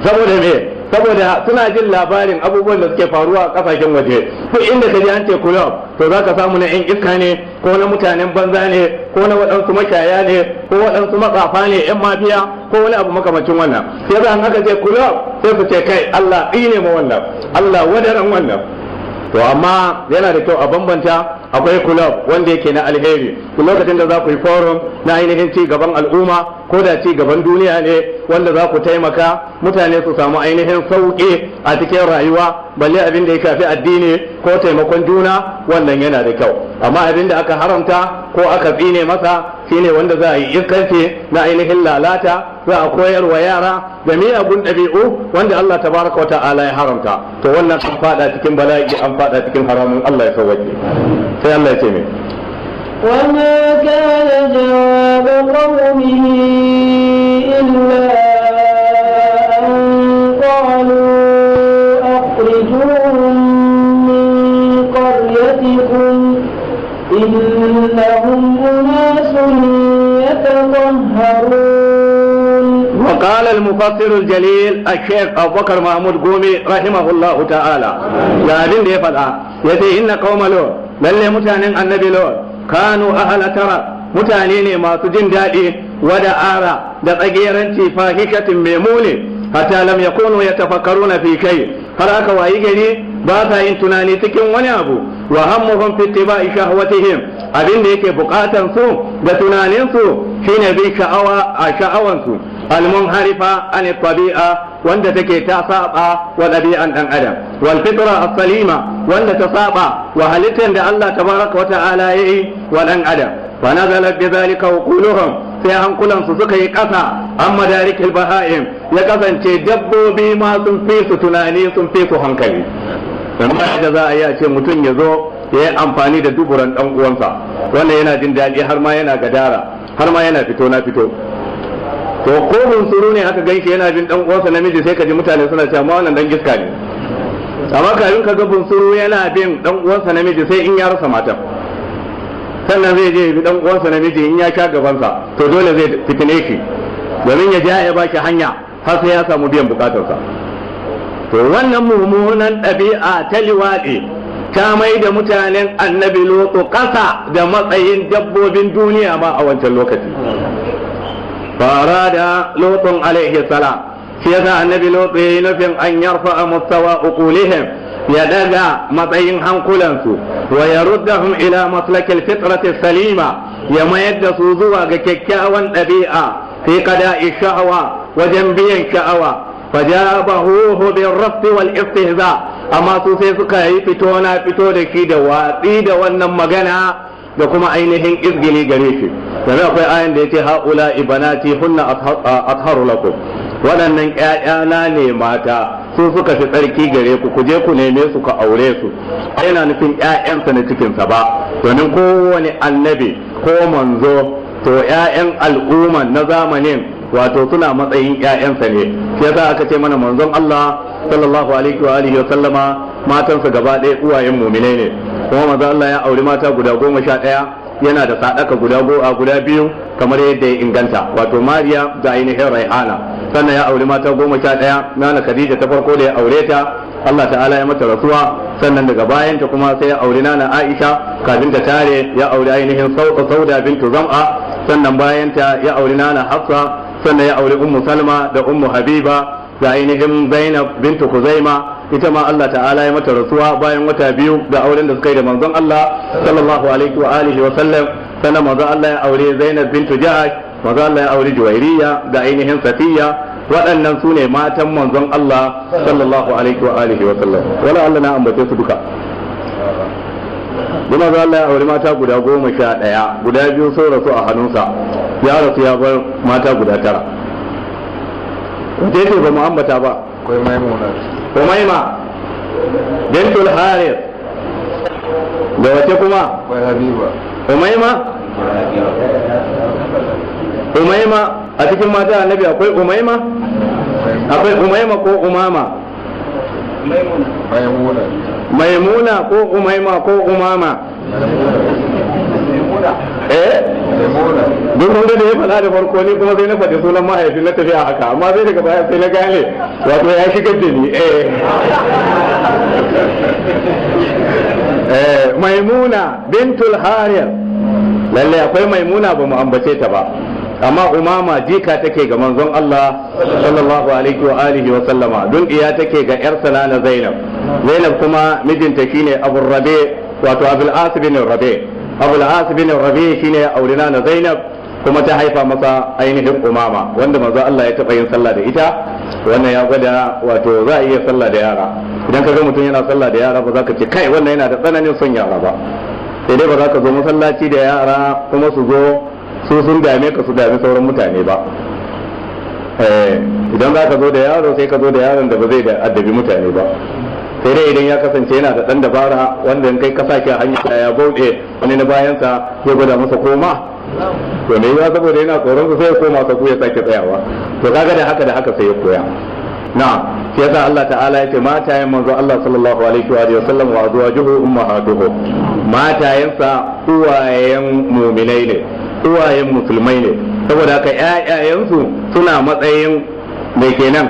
Saboda me? Saboda suna jin labarin abubuwan da suke faruwa a kasashen waje. Duk inda ka ji an ce kulob to za ka samu na 'yan iska ne, ko na mutanen banza ne, ko na waɗansu mashaya ne, ko waɗansu matsafa ne, 'yan mafiya, ko wani abu makamacin wannan. Sai za aka ce kulob sai su ce kai Allah tsine ma wannan, Allah wadaran wannan. To amma yana da kyau a bambanta, akwai club wanda yake na alheri. Lokacin da za ku yi forum na ainihin ci gaban al'umma ko da ci gaban duniya ne, wanda za ku taimaka mutane su samu ainihin sauƙi a cikin rayuwa, balle abin da ya kafi addini ko taimakon juna, wannan yana da kyau. Amma abin da aka haramta ko aka tsine masa shine wanda za a yi iskanci na ainihin lalata, za a koyar wa yara da miyagun ɗabi'u wanda Allah tabaraka wa ta'ala ya haramta. To wannan an fada cikin bala'i, an fada cikin haramun. Allah ya sauke. Sai Allah ya ce me وما كان جواب قومه إلا أن قالوا أخرجوهم من قريتكم إنهم أناس يتطهرون. وقال المفسر الجليل الشيخ أبو بكر محمود قومي رحمه الله تعالى يا دين دي فدا يتي إن قوم لوط للي متانين النبي لوط كانوا أهل ترى متانين ما سجن دادي ودعارة دقيرنتي فاحشة ميمونة حتى لم يكونوا يتفكرون في شيء فراك وايجني باسا ينتناني تكين ونابو وهمهم في اتباع شهوتهم abin da yake bukatan su da tunanin su shine bi sha'awan su al-munharifa an tabi'a wanda take ta saba wa dabi'an dan adam wal fitra as-salima wanda ta saba wa halittar da Allah tabaraka wa ta'ala yayi wa dan adam fa nazalat bi dhalika uquluhum sai hankulan su suka yi kasa an madarikil baha'im ya kasance dabbobi ma sun fi su tunani sun fi su hankali. Amma da za a yi a ce mutum ya zo ya yi amfani da duburan dan uwansa, wanda yana jin daɗi har ma yana gadara, har ma yana fito na fito. To ko bunsuru ne aka ganshi yana bin dan uwansa namiji sai ka ji mutane suna cewa wannan dan giska ne. Amma kafin ka ga bunsuru yana bin dan uwansa namiji sai in ya rasa mata. Sannan zai je bi dan uwansa namiji in ya sha gabansa, to dole zai fitine shi domin ya ja ya baki hanya har sai ya samu biyan bukatarsa. To wannan mummunan ɗabi'a ta liwaɗi ta mai da mutanen annabi Lutu ƙasa da matsayin dabbobin duniya ma a wancan lokaci. Fara da Lutun alaihi salam shi yasa annabi Lutu yayi nufin an yarfa mustawa uqulihim ya daga matsayin hankulansu wa yaruddahum ila maslakil fitrati salima ya mayar da su zuwa ga kyakkyawan ɗabi'a fi qada'i sha'awa wajen biyan sha'awa fajabahu bil rafd wal istihza amma su sai suka yi fito na fito da shi da watsi da wannan magana da kuma ainihin izgili gare shi dan akwai ayan da yace haula ibanati hunna atharu lakum waɗannan ƴaƴana ne mata su suka fi tsarki gare ku je ku neme su ka aure su yana nufin ƴaƴansa na cikinsa ba domin kowane annabi ko manzo to ƴaƴan al'umma na zamanin wato suna matsayin ƴaƴansa ne shi yasa aka ce mana manzon Allah sallallahu alaihi wa alihi wa sallama matansa gaba ɗaya uwayen mu'minai ne kuma manzon Allah ya auri mata guda 11 yana da sadaka guda biyu kamar yadda ya inganta wato Mariya da ainihin Raihana sannan ya auri mata 11 nana Khadija ta farko da ya aure ta Allah ta'ala ya mata rasuwa sannan daga bayanta kuma sai ya auri nana Aisha kafin ta tare ya auri ainihin Sauda bintu Zam'a sannan bayanta ya auri nana Hafsa sannan ya auri Ummu Salma da Ummu Habiba da ainihin Zainab bintu Kuzaima ita ma Allah ta'ala ya mata rasuwa bayan wata biyu da auren da suka yi da manzon Allah sallallahu alaihi wa alihi wa sallam sannan manzon Allah ya aure Zainab bintu Jahash manzon Allah ya aure Juwairiya da ainihin Safiya waɗannan su ne matan manzon Allah sallallahu alaihi wa alihi wa sallam wala Allah na ambace su duka kuma manzon Allah ya aure mata guda 11 guda biyu sun rasu a hannunsa ya rasu ya bar mata guda 9 wace ce ba mu ambata ba akwai Maimuna Umaima bintul Harith da wace kuma akwai Habiba Umaima a cikin mata annabi akwai Umaima ko Umama Maimuna ko Umaima ko Umama duk wanda da ya faɗa da farko ni kuma sai na faɗi sunan mahaifi na tafiya haka amma sai daga baya sai na gane wato ya shigar da ni Maimuna bintul Harith lalle akwai Maimuna ba mu ambace ta ba amma Umama jika take ga manzon Allah sallallahu alaihi wa alihi wa sallama don iya take ga yar salana Zainab kuma mijinta shine Abu Rabi wato Abul As bin Rabi Abul As bin Rabi shine aurina na Zainab kuma ta haifa masa ainihin Umama wanda manzo Allah ya taba yin sallah da ita wannan ya gwada wato za a iya sallah da yara idan ka ga mutum yana sallah da yara ba za ka ce kai wannan yana da tsananin son yara ba sai dai ba za ka zo masallaci da yara kuma su zo su sun dame ka su dame sauran mutane ba idan za ka zo da yaro sai ka zo da yaron da ba zai da addabi mutane ba sai dai idan ya kasance yana da dan dabara wanda in kai ka sake a hanya ya bauɗe wani na bayansa ya gwada masa koma to ne ya saboda yana tsoron su sai ya koma sa ku ya sake tsayawa to kaga da haka sai ya koya na shi yasa Allah ta'ala ya ce matayen manzo Allah sallallahu alaihi wa sallam wa azwajuhu ummahatuhu matayensa uwayen mu'minai ne uwayen musulmai ne saboda haka ƴaƴayensu suna matsayin mai kenan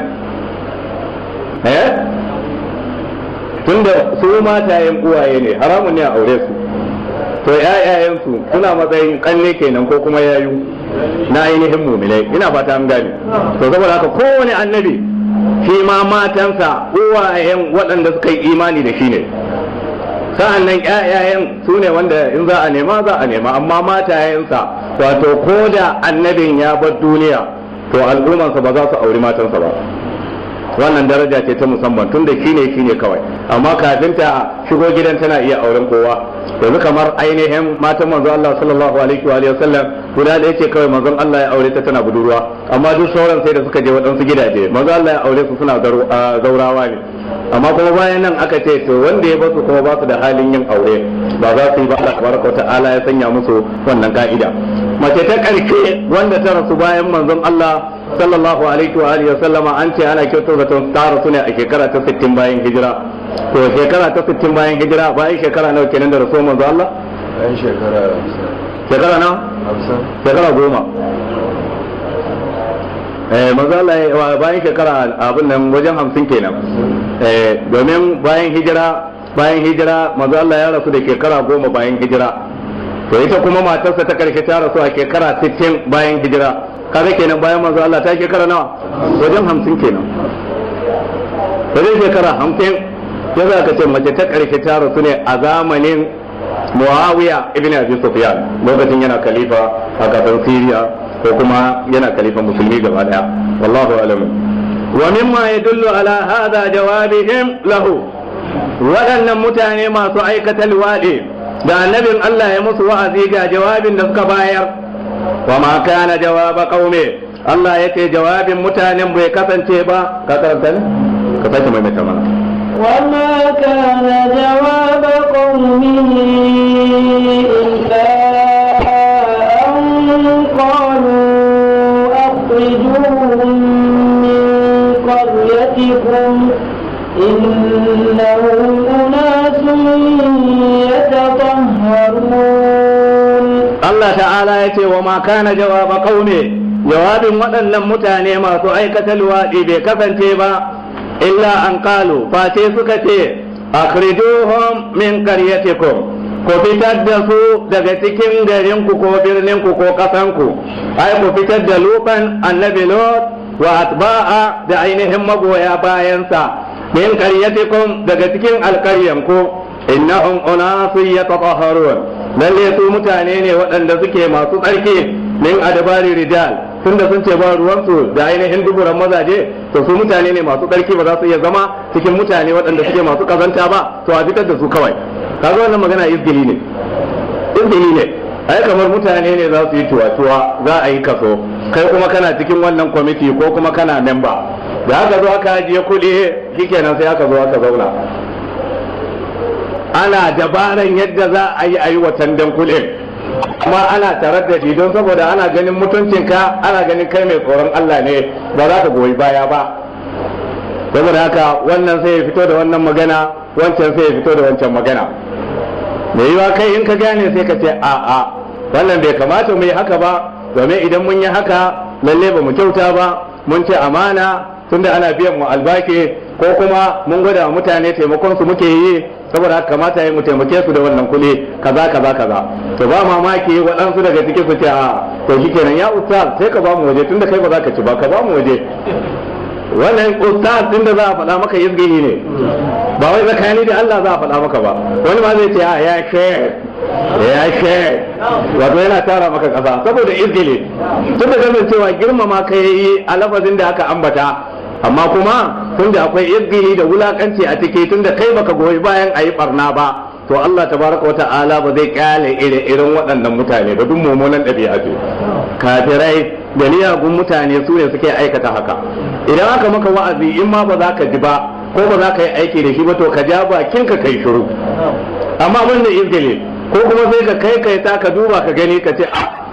tunda su matayen uwaye ne haramun ne a aure su to ƴaƴayensu suna matsayin kanne kenan ko kuma yayu na ainihin mu'minai ina fata an gane to saboda haka kowane annabi shi ma matansa uwayen waɗanda suka yi imani da shi ne sa'an nan ƴaƴayen su ne wanda in za a nema amma matayensa wato ko da annabin ya bar duniya to al'ummarsa ba za su auri matansa ba wannan daraja ce ta musamman tun da shi ne kawai amma kafin ta shigo gidan tana iya auren kowa yanzu kamar ainihin matan manzo Allah sallallahu alaihi wa sallam guda da yake kawai manzon Allah ya aure ta tana budurwa amma duk sauran sai da suka je waɗansu gidaje manzo Allah ya aure su suna zaurawa ne amma kuma bayan nan aka ce to wanda ya basu kuma ba su da halin yin aure ba za su yi ba Allah tabaraka ta'ala ya sanya musu wannan ka'ida mace ta karshe wanda ta rasu bayan manzon Allah sallallahu alaihi wa alihi sallama an ce ana kyautar da ta rasu ne a shekara ta 60 bayan hijira to shekara ta 60 bayan hijira bayan shekara nawa kenan da rasu manzo Allah bayan shekara nawa 50 shekara 10 manzo Allah bayan shekara abin nan wajen 50 kenan domin bayan hijira manzo Allah ya rasu da shekara 10 bayan hijira to ita kuma matarsa ta karshe ta rasu a shekara 60 bayan hijira kaga kenan bayan manzo Allah ta shekara nawa wajen 50 kenan wajen shekara 50 ya za ka ce mace ta ƙarshe ta rasu ne a zamanin Muawiya ibn Abi Sufyan lokacin yana khalifa a kasar Syria ko kuma yana khalifa musulmi gaba daya wallahu alam wa mimma yadullu ala hadha jawabihim lahu waɗannan mutane masu aikata liwaɗi da annabin Allah ya musu wa'azi ga jawabin da suka bayar wa ma kana jawaba qaumi Allah yake jawabin mutanen bai kasance ba ka karanta ne ka sake mai mana وما كان جواب قومه إلا أن قالوا أخرجوهم من قريتكم إنهم أناس يتطهرون الله تعالى يتي وما كان جواب قومه جواب ودن متاني ما سؤيكة الوادي بكفن تيبا إلا أن قالوا فاتي سكتي أخرجوهم من قريتكم ku fitar da su daga cikin garinku ko birninku ko ƙasanku ai ku fitar da Lutan annabi Lot wa atba'a da ainihin magoya bayansa min qaryatikum daga cikin alƙaryanku innahum unasun yatatahharun lalle su mutane ne waɗanda suke masu tsarki min adbari rijal tunda sun ce ba ruwansu da ainihin duburan mazaje to su mutane ne masu tsarki ba za su iya zama cikin mutane waɗanda suke masu kazanta ba to a fitar da su kawai kaga wannan magana izgili ne ai kamar mutane ne za su yi tuwa za a yi kaso kai kuma kana cikin wannan kwamiti ko kuma kana memba da aka zo aka ajiye kuɗi shikenan sai aka zo aka zauna ana dabaran yadda za a yi watan dan kuɗin amma ana tarar da shi don saboda ana ganin mutuncinka ana ganin kai mai tsoron Allah ne ba za ka goyi baya ba saboda haka wannan sai ya fito da wannan magana wancan sai ya fito da wancan magana mai yiwa kai in ka gane sai ka ce a'a wannan bai kamata mu yi haka ba domin idan mun yi haka lalle ba mu kyauta ba mun ce amana tunda ana biyan mu albaki ko kuma mun gwada mutane taimakon su muke yi saboda haka kamata yi mu taimake su da wannan kuɗi kaza to ba mamaki waɗansu daga cikin su ce a to shikenan ya ustaz sai ka ba mu waje tunda kai ba za ka ci ba ka ba mu waje wannan ustaz din da za a faɗa maka izgini ne ba wai zakani da Allah za a faɗa maka ba wani ma zai ce ya shek wato yana tara maka ƙasa saboda izgili tun da gamin cewa girmama ka yi a lafazin da aka ambata amma kuma tun da akwai izgili da wulakanci a ciki tun da kai baka goyi bayan a yi barna ba to Allah tabaraka wata'ala ba zai kyale irin waɗannan mutane ba duk mummunan ɗabi'a ce kafirai da miyagun mutane su ne suke aikata haka idan aka maka wa'azi in ma ba za ka ji ba ko ba za ka yi aiki da shi ba to ka ja bakin ka kai shiru amma wanda izgile ko kuma sai ka kai ta ka duba ka gani ka ce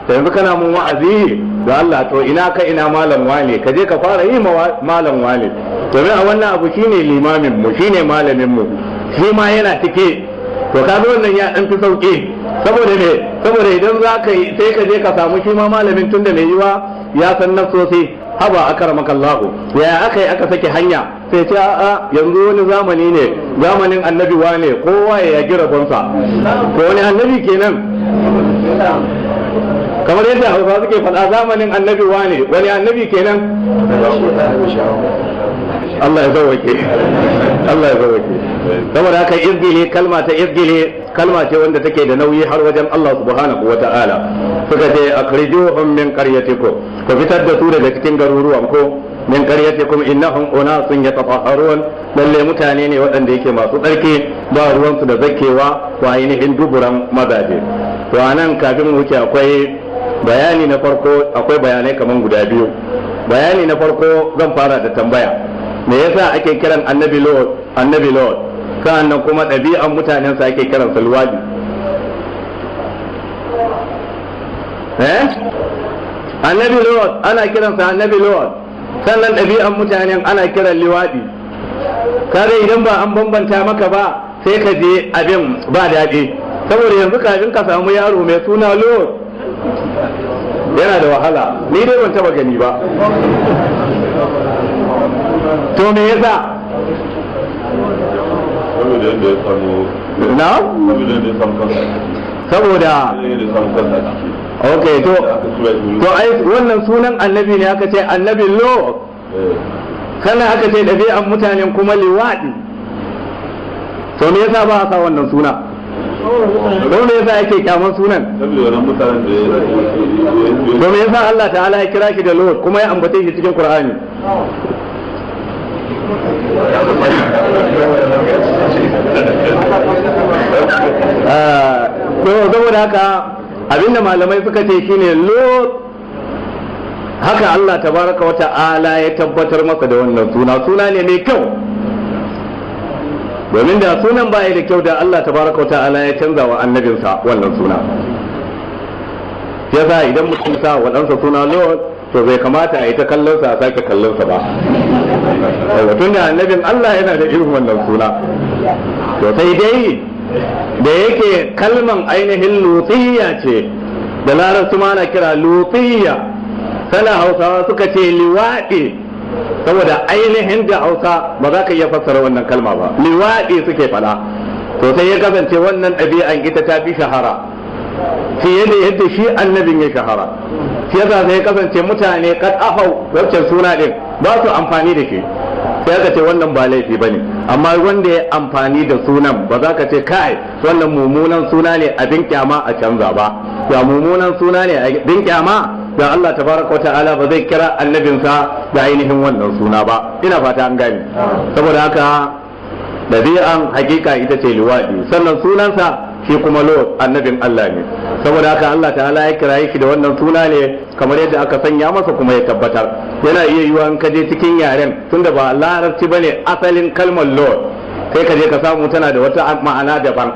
ta yanzu kana mun wa'azi da Allah to ina ka ina malam wane ka je ka fara yi malam wane domin a wannan abu shine limamin mu shine malamin mu shi ma yana cike to kaga wannan ya dan fi sauki saboda me saboda idan za ka yi sai ka je ka samu shi ma malamin tunda mai yiwa ya san nafsosi haba akramaka Allah ya aka yi aka sake hanya sai ce a'a yanzu wani zamani ne zamanin annabi wane kowa ya gira gonsa ko wani annabi kenan kamar yadda Hausa suke faɗa zamanin annabi wane wani annabi kenan Allah ya zawake saboda haka izgili kalma ta izgili kalma ce wanda take da nauyi har wajen Allah subhanahu wa ta'ala suka ce akhrijuhum min qaryatikum ku fitar da su daga cikin garuruwan ko min qaryatikum innahum unasun yatatahharun lalle mutane ne waɗanda yake masu tsarki ba ruwan su da zakewa wa ainihin duburan mazaje to anan kafin mu wuce akwai bayani na farko akwai bayanai kaman guda biyu bayani na farko zan fara da tambaya me yasa ake kiran annabi Lot sa'annan kuma ɗabi'an mutanensa ake kiran salwadi annabi Lot ana kiransa annabi Lot sannan ɗabi'an mutanen ana kiran liwadi kare idan ba an bambanta maka ba sai ka je abin ba daɗi saboda yanzu kafin ka samu yaro mai suna Lot yana da wahala ni dai ban taba gani ba to me yasa na saboda okay to ai wannan sunan annabi ne aka ce annabi Lot sannan aka ce ɗabi'an mutanen kuma liwaɗi to me yasa ba a sa wannan suna don me yasa yake kyaman sunan to me yasa Allah ta'ala ya kira shi da Lut kuma ya ambace shi cikin Qur'ani saboda haka abinda malamai suka ce shine Lut haka Allah tabaraka wa ta'ala ya tabbatar masa da wannan suna ne mai kyau domin da sunan baya da kyau da Allah tabaraka wa ta'ala ya canza wa annabinsa wannan suna yasa idan mutum sa wa ɗansa suna Lord to bai kamata a yi ta kallonsa a sake kallonsa ba tun da annabin Allah yana da irin wannan suna to sai dai da yake kalman ainihin lutiyya ce da larabci ma na kira lutiyya sana hausawa suka ce liwaɗi saboda ainihin da hausa ba za ka iya fassara wannan kalma ba liwaɗi suke fada to sai ya kasance wannan ɗabi'an ita ta fi shahara fiye da yadda shi annabin ya shahara shi yasa sai ya kasance mutane kad afau wancan suna din ba su amfani da shi sai aka ce wannan ba laifi bane amma wanda ya amfani da sunan ba za ka ce kai wannan mummunan suna ne abin kyama a canza ba ya mummunan suna ne abin kyama da Allah tabaraka wata'ala ba zai kira annabinsa da ainihin wannan suna ba ina fata an gane saboda haka dabi'an hakika ita ce liwadi sannan sunansa shi kuma Lot annabin Allah ne saboda haka Allah ta'ala ya kira shi da wannan suna ne kamar yadda aka sanya masa kuma ya tabbatar yana iya yiwa in kaje cikin yaren tunda ba larabci bane asalin kalmar Lot sai kaje ka samu tana da wata ma'ana daban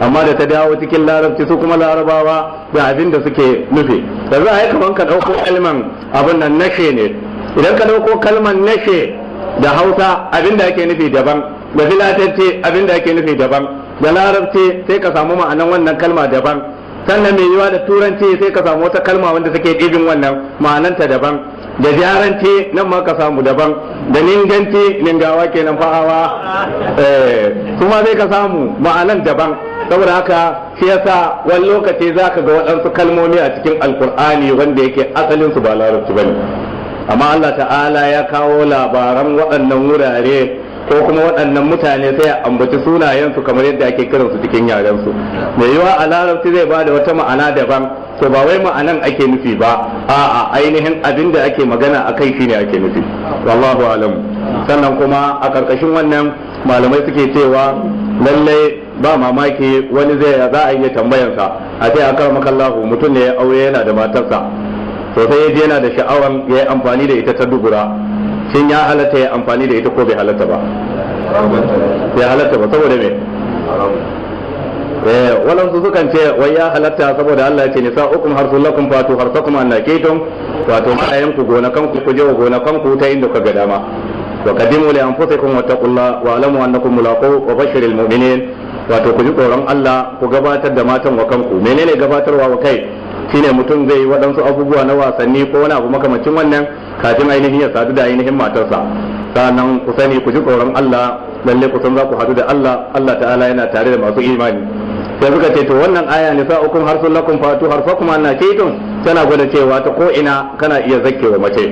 amma da ta dawo cikin larabci su kuma larabawa da abin da suke nufi da za a yi kamar ka ɗauko kalman abin nan nashe ne idan ka ɗauko kalman nashe da hausa abin da ake nufi daban da filatance abin da ake nufi daban da larabci sai ka samu ma'anan wannan kalma daban sannan mai yiwa da turanci sai ka samu wata kalma wanda take ɗibin wannan ma'ananta daban da jaranci nan ma ka samu daban da ninganci ningawa kenan fa'awa kuma sai ka samu ma'anan daban saboda haka shi yasa wani lokaci za ka ga waɗansu kalmomi a cikin alkur'ani wanda yake asalinsu ba larabci bane amma Allah ta'ala ya kawo labaran waɗannan wurare ko kuma waɗannan mutane sai ya ambaci sunayensu kamar yadda ake kiransu cikin yarensu mai yiwa a larabci zai ba da wata ma'ana daban to ba wai ma'anan ake nufi ba a'a ainihin abin da ake magana a kai shine ake nufi wallahu alam sannan kuma a ƙarƙashin wannan malamai suke cewa lallai ba mamaki wani za a iya tambayarsa a ce a karmaka Allah mutum ne ya aure yana da matarsa to sai yaje yana da sha'awan ya yi amfani da ita ta dubura shin ya halatta ya amfani da ita ko bai halatta ba bai halatta ba saboda me walansu sukan ce wai ya halatta saboda Allah ya ce nisa'ukum harsul lakum fatu harsakum annakitum wato ma'ayan ku gonakan ku je wa gonakan ku ta inda ka ga dama wa qaddimu li anfusikum wattaqullaha wa alamu annakum mulaqu wa bashiril mu'minin wato ku ji tsoron Allah ku gabatar da matan wa kanku menene gabatarwa wa kai shine mutum zai yi waɗansu abubuwa na wasanni ko wani abu makamacin wannan kafin ainihin ya sadu da ainihin matarsa sannan ku sani ku ji tsoron Allah lalle ku san za ku hadu da Allah Allah ta'ala yana tare da masu imani sai suka ce to wannan aya nisa'ukum harsul lakum fatu harfakum annakaytum tana gwada cewa ta ko ina kana iya zakkewa mace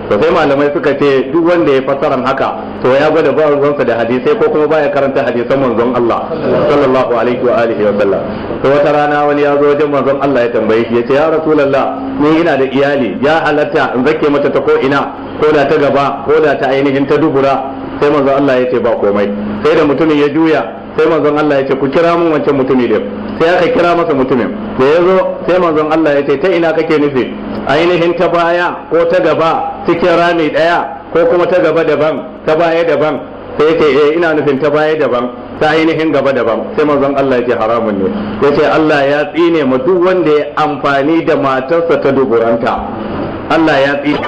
to sai malamai suka ce duk wanda ya fassaran haka to ya gwada ba ruwansa da hadisai ko kuma baya karanta hadisan manzon Allah sallallahu alaihi wa alihi wa sallam to wata rana wani ya zo wajen manzon Allah ya tambaye shi yace ya rasulullah ni ina da iyali ya halatta in zake mata ta ko ina ko da ta gaba ko da ta ainihin ta dubura sai manzon Allah ya ce ba komai sai da mutumin ya juya sai manzon Allah ya ce ku kira mun wancan mutumi din sai aka kira masa mutumin da ya zo sai manzon Allah ya ce ta ina kake nufi ainihin ta baya ko ta gaba cikin rami daya ko kuma ta gaba daban ta baya daban sai yake ina nufin ta baya daban ta ainihin gaba daban sai manzon Allah ya ce haramun ne yace Allah ya tsine mu duk wanda ya amfani da matarsa ta duburanta Allah ya tsine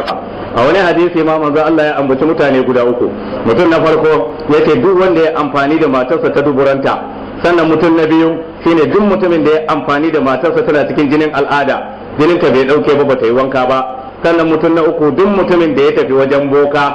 a wani hadisi ma manzon Allah ya ambaci mutane guda uku mutum na farko yace duk wanda ya amfani da matarsa ta duburanta sannan mutum na biyu shine duk mutumin da ya amfani da matarsa tana cikin jinin al'ada jininta bai dauke ba bata yi wanka ba sannan mutum na uku duk mutumin da ya tafi wajen boka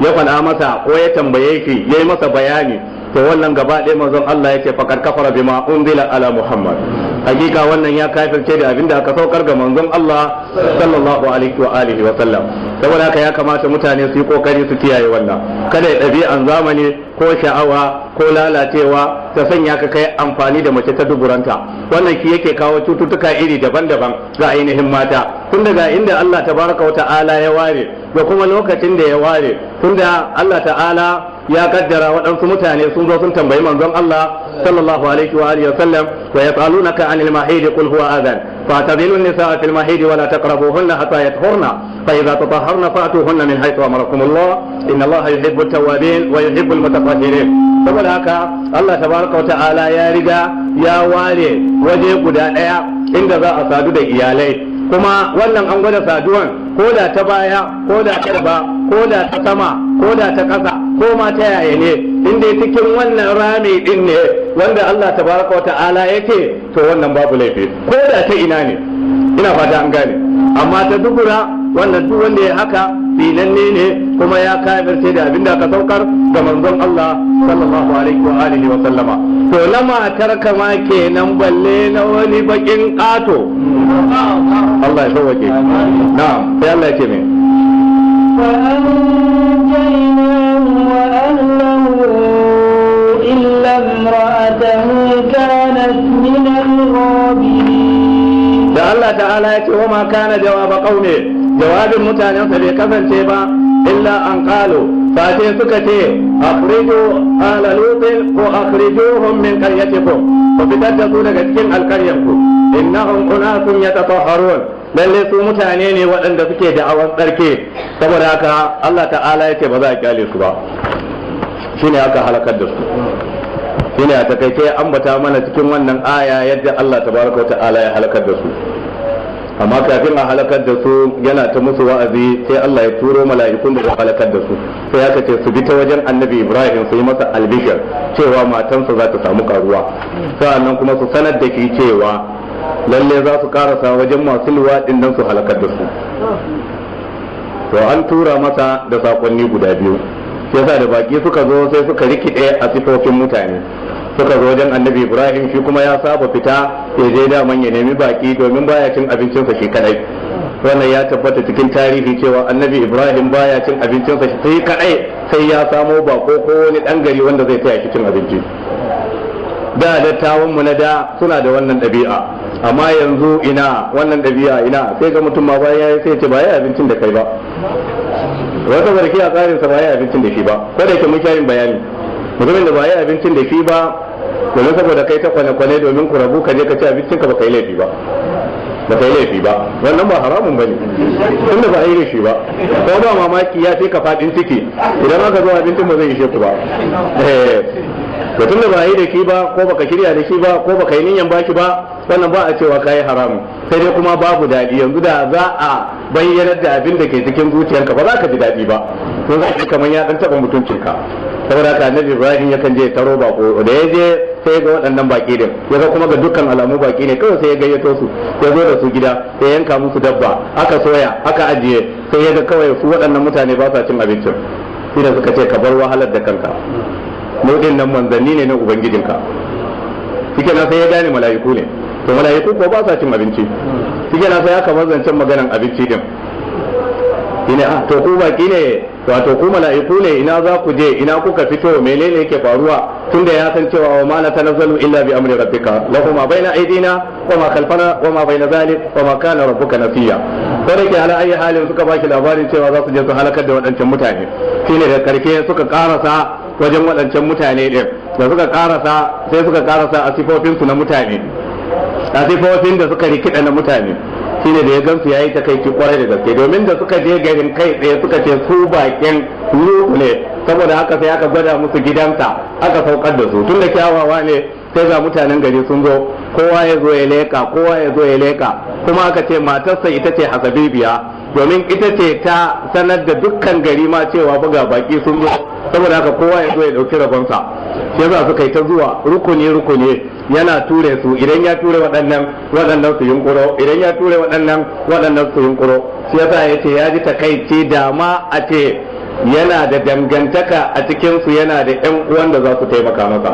ya faɗa masa ko ya tambaye shi ya yi masa bayani to wannan gaba ɗaya manzon Allah ya ce faqad kafara bima unzila ala Muhammad hakika wannan ya kafirce da abinda aka saukar ga manzon Allah sallallahu alaihi wa alihi wa sallam. Saboda haka ya kamata mutane su yi kokari su kiyaye wannan, kada ya ɗabi'an zamani ko sha'awa ko lalacewa ta sanya ka kai amfani da mace ta duburanta. Wannan shi yake kawo cututtuka iri daban-daban ga ainihin mata, tun daga inda Allah tabaraka wa ta'ala ya ware da kuma lokacin da ya ware, tunda Allah ta'ala ya kaddara waɗansu mutane sun zo sun tambayi manzon Allah sallallahu alaihi wa alihi wa sallam, wa yas'alunaka 'anil mahid qul huwa adhan fa'tazilu an-nisaa fil mahid wa la taqrabuhunna hatta yatahharna fa idza tatahharna fa'tuhunna min haythu amarakum Allah inna Allah yuhibbu at-tawwabin wa yuhibbu al-mutatahhirin. Saboda haka Allah tabaraka wa ta'ala ya riga ya ware waje guda ɗaya inda za a sadu da iyalai, kuma wannan an gwada saduwan ko da ta baya ko da ta gaba ko da ta sama ko da ta ƙasa ko ma ta yaya ne, inda cikin wannan rami din ne wanda Allah tabaraka wa ta'ala yake, to wannan babu laifi ko da ta ina ne, ina fata an gane. Amma ta dubura wannan duk wanda ya haka filanne ne kuma ya kafirce da abinda aka saukar ga manzon Allah sallallahu alaihi wa alihi wa sallama. To na matar kama kenan balle na wani bakin ƙato. Allah ya sauke. Na'am, sai Allah ya ce me فأنجيناه وأهله إلا امرأته كانت من الغابرين. da Allah ta'ala ya ce wa ma kana jawaba qaumi, jawabin mutanensa bai kasance ba illa an qalu, face suka ce akhriju ala lutin ko akhrijuhum min qaryatikum, ko fitar da su daga cikin alkaryanku, innahum unasun yatatahharun, lalle su mutane ne waɗanda suke da'awar tsarki. Saboda haka Allah ta'ala ya ce ba za a kyale su ba, shine aka halakar da su. Shine a takaice ambata mana cikin wannan aya yadda Allah tabaraka wa ta'ala ya halakar da su. Amma kafin a halakar da su yana ta musu wa'azi, sai Allah ya turo mala'ikun da za halakar da su, sai aka ce su bi ta wajen annabi Ibrahim su yi masa albishir cewa matansa za ta samu karuwa, sa'annan kuma su sanar da ki cewa lalle za su karasa wajen masu luwaɗin nan su halakar da su. To an tura masa da sakonni guda biyu, yasa da baki suka zo sai suka rikide a sifofin mutane, suka zo wajen annabi Ibrahim, shi kuma ya saba fita ya je daman ya nemi baki domin baya cin abincinsa shi kadai. Wannan ya tabbata cikin tarihi cewa annabi Ibrahim baya cin abincinsa shi kadai, sai ya samo bako ko wani dan gari wanda zai taya shi cin abinci. Da dattawan mu na da suna da wannan ɗabi'a, amma yanzu ina wannan ɗabi'a ina, sai ga mutum ma bayan yayi sai ya ce ba yayi abincin da kai ba, wata barki a tsarin sa ba yayi abincin da shi ba, ko da yake mun shayin bayani mutumin da ba yayi abincin da shi ba, domin saboda kai ta kwane-kwane domin ku rabu ka je ka ci abincin ka ba kai laifi ba, ba kai laifi ba, wannan ba haramun bane tunda ba yi da shi ba, ko ba mamaki ya fi ka fadin ciki idan aka zo abincin ba zai ishe ku ba. Da tunda ba yi da shi ba, ko baka shirya da shi ba, ko baka yi niyyar baki ba, wannan ba a cewa kai haramun, sai dai kuma babu daɗi. Yanzu da za a bayyanar da abin da ke cikin zuciyarka ba za ka ji daɗi ba, don za ka kamar ya ɗan taɓa mutuncinka. Saboda haka annabi Ibrahim yakan je taro bako, da ya je sai ga waɗannan baki din, ya ga kuma ga dukkan alamu baki ne, kawai sai ya gayyato su, ya zo da su gida, ya yanka musu dabba, aka soya, aka ajiye, sai ya ga kawai su waɗannan mutane ba sa cin abincin, sai da suka ce ka bar wahalar da kanka, mu din nan manzanni ne na ubangijinka. Shike na sai ya gane mala'iku ne, to mala'iku ko ba sa cin abinci. Shike na sai aka zancen maganan abinci din, ina to ku baki ne, wato ku mala'iku ne, ina za ku je, ina kuka fito, menene yake faruwa, tunda ya san cewa wa ma la tanazzalu illa bi amri rabbika lahu ma baina aydina wa ma khalfana wa ma baina zalik wa ma kana rabbuka nasiya. Ko da ke ala ayi halin suka baki labarin cewa za su je su halakar da waɗancan mutane, shine da karke suka karasa wajen waɗancan mutane ɗin, da suka karasa sai suka karasa a sifofinsu na mutane, a sifofin da suka rikida na mutane, shine da ya gansu yayi takaici kwarai da gaske, domin da suka je garin kai tsaye suka ce su bakin Nuhu ne, saboda haka sai aka gwada musu gidansa aka saukar da su, tun da kyawawa ne sai ga mutanen gari sun zo, kowa ya zo ya leka, kowa ya zo ya leka, kuma aka ce matarsa ita ce hasabibiya, domin ita ce ta sanar da dukkan gari ma cewa buga baki sun zo, saboda haka kowa ya zo ya dauki rabonsa. Shi yasa suka yi ta zuwa rukuni yana ture su, idan ya ture waɗannan su yunkuro, idan ya ture waɗannan su yunkuro. Shi yasa ya ce ya ji takaici da ma a ce yana da dangantaka a cikinsu, yana da ƴan uwan da za su taimaka masa.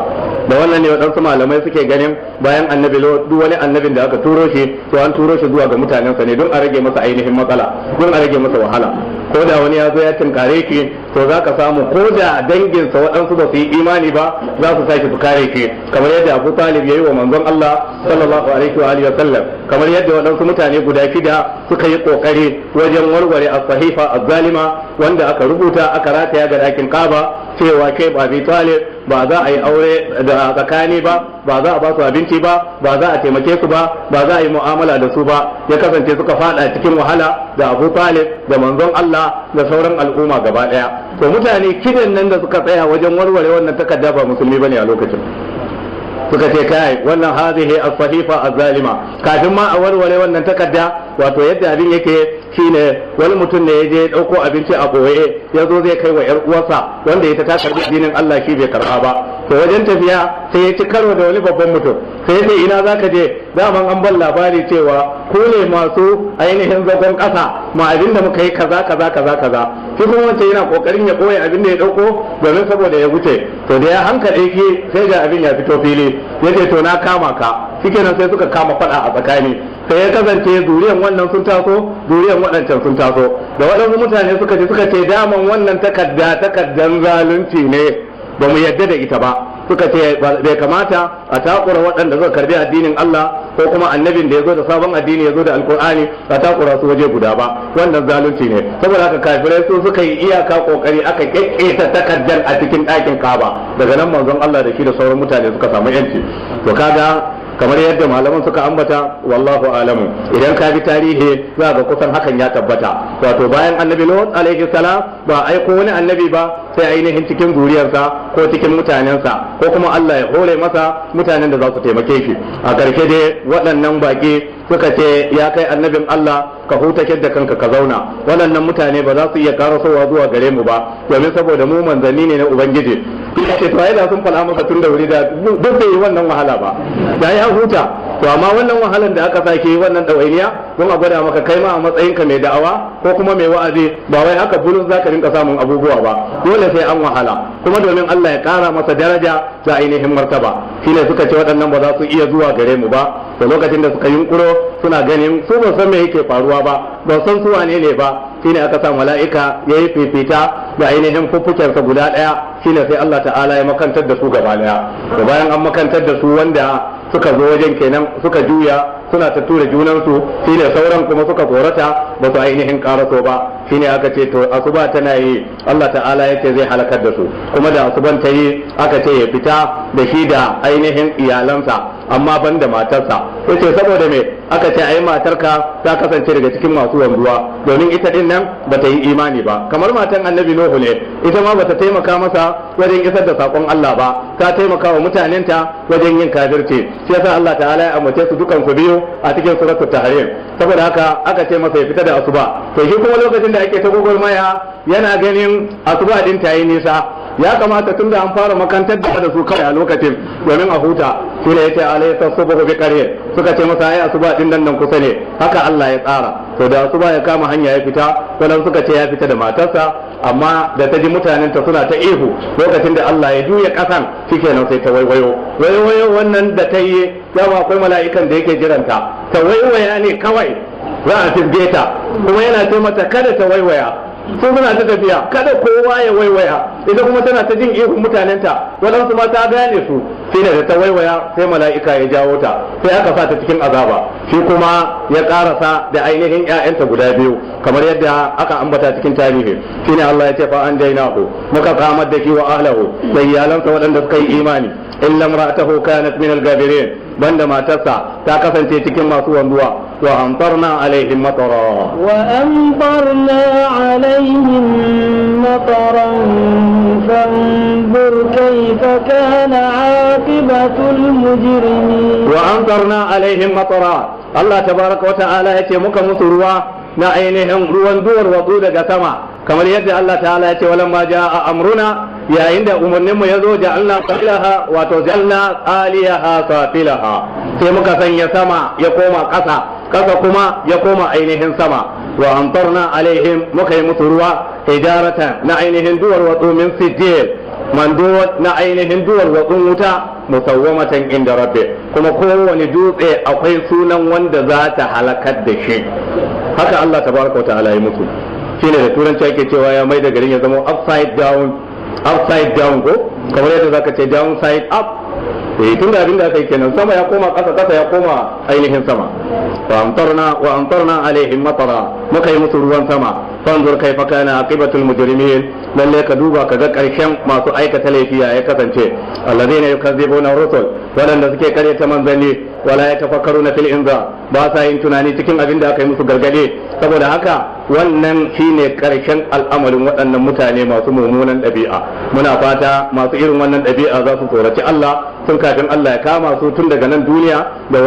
Da wannan ne waɗansu malamai suke ganin bayan annabi duk wani annabin da aka turo shi to an turo shi zuwa ga mutanensa ne don a rage masa ainihin matsala, don a rage masa wahala. Ko da wani ya zo ya tinkare ki to za ka samu ko da danginsa waɗansu ba su yi imani ba za su sake su kare ki, kamar yadda Abu Talib ya yi wa manzon Allah sallallahu alaihi wa alihi wa sallam, kamar yadda waɗansu mutane guda shida suka yi kokari wajen warware as-sahifa az-zalima wanda aka rubuta aka rataya ga dakin Kaaba cewa kai ba Abi Talib ba za a yi aure da tsakani ba, ba za a ba su abinci ba, ba za a taimake su ba, ba za a yi mu'amala da su ba. Ya kasance suka fada cikin wahala da Abu Talib da manzon Allah da sauran al'umma gaba daya. To mutane kidan nan da suka tsaya wajen warware wannan takarda ba musulmi bane a lokacin. Suka ce kai wannan hazihi as-sahifa az-zalima, kafin ma a warware wannan takarda wato yadda abin yake shine wani mutum ne ya je dauko abinci a boye ya zo zai kai wa yar uwarsa wanda ita ta karbi addinin Allah shi bai karba ba. To wajen tafiya sai ya ci karo da wani babban mutum, sai ya ce ina zaka je? Daman an ban labari cewa ku ne masu ainihin zagon kasa, ma abin da muka yi kaza kaza kaza kaza. Shi kuma wancan yana kokarin ya koya abin da ya dauko domin saboda ya wuce. To da ya hankale ki sai ga abin ya fito fili, yace to na kama ka. Shikenan sai suka kama fada a tsakani, sai ya kasance zuriyan wannan sun taso, zuriyan waɗancan sun taso. Da waɗansu mutane suka ce daman wannan takaddan zalunci ne, ba mu yadda da ita ba. Suka ce bai kamata a takura waɗanda suka karbi addinin Allah ko kuma annabin da ya zo da sabon addini ya zo da alkur'ani a takura su waje guda ba, wannan zalunci ne. Saboda haka kafirai su suka yi iyaka kokari aka kekketa takaddan a cikin ɗakin Kaaba. Daga nan manzon Allah da shi da sauran mutane suka samu yanci. To kaga kamar yadda malaman suka ambata, wallahu alamu, idan ka bi tarihi za ga kusan hakan ya tabbata. Wato bayan annabi Lut alaihi salam ba aiko wani annabi ba sai ainihin cikin zuriyarsa ko cikin mutanensa, ko kuma Allah ya hore masa mutanen da za su taimake shi. A karshe dai waɗannan baki suka ce ya kai annabin Allah ka hutace da kanka ka zauna, waɗannan mutane ba za su iya karasowa zuwa gare mu ba domin saboda mu manzanni ne na Ubangiji. Ce to ai da sun fada maka tun da wuri da duk bai yi wannan wahala ba, da ya huta. To amma wannan wahalan da aka sake wannan ɗawainiya don a gwada maka kai ma a matsayinka mai da'awa ko kuma mai wa'azi ba wai haka bulun zaka rinka samun abubuwa ba, dole sai an wahala, kuma domin Allah ya kara masa daraja da ainihin martaba. Shine suka ce waɗannan ba za su iya zuwa gare mu ba. To lokacin da suka yunkuro suna ganin su ba san me yake faruwa ba san su wane ne ba, shine aka sa mala'ika yayi fifita da ainihin fuffukensa guda ɗaya, shine sai Allah ta'ala ya makantar da su gaba daya. To bayan an makantar da su wanda suka zo wajen kenan suka juya suna ta tura junansu, shine sauran kuma suka korata ba su ainihin karaso ba. Shine aka ce to asuba tana yi Allah ta'ala ya ce zai halakar da su, kuma da asuban ta yi aka ce ya fita da shi da ainihin iyalansa amma ban da matarsa. Yace saboda me? Aka ce ai matarka ta kasance daga cikin masu wanzuwa, domin ita din nan bata yi imani ba, kamar matan annabi Nuhu ne, ita ma bata taimaka masa wajen isar da sakon Allah ba, ta taimaka wa mutanenta wajen yin kafirci. Shi yasa Allah ta'ala ya amince su dukan su biyu a cikin suratul tahrim. Saboda haka aka ce masa ya fita da asuba. To shi kuma lokacin da ake ta gogolmaya yana ganin asuba din ta yi nisa, ya kamata tun da an fara makantar da su kawai a lokacin domin a huta. Shi ne yace alaysa subhu bi qarye, suka ce masa ai asuba din nan kusa ne, haka Allah ya tsara. To da asuba ya kama hanya ya fita, wannan suka ce ya fita da matarsa, amma da ta ji mutanen ta suna ta ihu lokacin da Allah ya juya kasan, shikenan sai ta waiwayo wannan da ta yi yawa akwai mala'ikan da yake jiranta, ta waiwaya ne kawai za a fizge ta, kuma yana ce mata kada ta waiwaya. Sun suna ta tafiya kada kowa ya waiwaya, ita kuma tana ta jin ihun mutanenta, waɗansu ma ta gane su. Sai da ta waiwaya sai mala'ika ya jawo ta, sai aka sa ta cikin azaba. Shi kuma ya karasa da ainihin ƴaƴanta guda biyu kamar yadda aka ambata cikin tarihi. Shine Allah ya ce fa an jainahu, muka kamar da shi wa ahlahu da iyalansa waɗanda suka yi imani. Illa imra'atahu kanat min al-gabirin, banda matarsa ta kasance cikin masu wanzuwa. Wa amtarna alaihim matara, فانظر كيف كان عاقبة المجرمين. وأمطرنا عليهم مطرا، الله تبارك وتعالى يتي muka musu ruwa na ainihin ruwan duwar watsu daga sama, kamar yadda Allah ta'ala ya ce walamma jaa amruna, yayin da umarnin mu yazo ja'alna qabilaha wato ja'alna aliyaha safilaha, sai muka sanya sama ya koma ƙasa kuma ya koma ainihin sama. wa amtarna alaihim muka yi musu ruwa hijaratan na ainihin duwar watsu min sijil mando na ainihin duwar watsun wuta musawwamatan inda rabbi kuma kowane dutse akwai sunan wanda za ta halakar da shi haka Allah tabaraka wa ta'ala ya musu shine da turanci ake cewa ya mai da garin ya zama upside down ko kamar yadda zaka ce downside up tun da abin da aka yi kenan sama ya koma ƙasa ya koma ainihin sama wa amtarna alaihim matara muka yi musu ruwan sama fanzur kaifa kana aqibatul mujrimin lalle ka duba ka ga ƙarshen masu aikata laifi ya kasance alladheena yukazzibuna rusul wadanda suke karyata manzanni wala yatafakkaruna fil inza ba sa yin tunani cikin abin da aka yi musu gargade saboda haka wannan shine ƙarshen al'amarin waɗannan mutane masu mummunan ɗabi'a muna fata masu irin wannan ɗabi'a za su tsoraci Allah tun kafin Allah ya kama su tun daga nan duniya da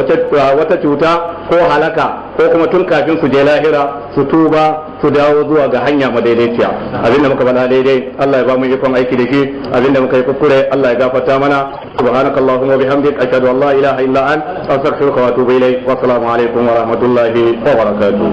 wata cuta ko halaka ko kuma tun kafin su je lahira su tuba su dawo zuwa ga hanya madaidaiciya abinda muka faɗa daidai Allah ya ba mu ikon aiki da shi abinda muka yi kuskure Allah ya gafarta mana subhanakallahumma wa bihamdik ashhadu an la ilaha illa ant astaghfiruka wa atubu ilayk wa assalamu alaikum wa rahmatullahi wa barakatuh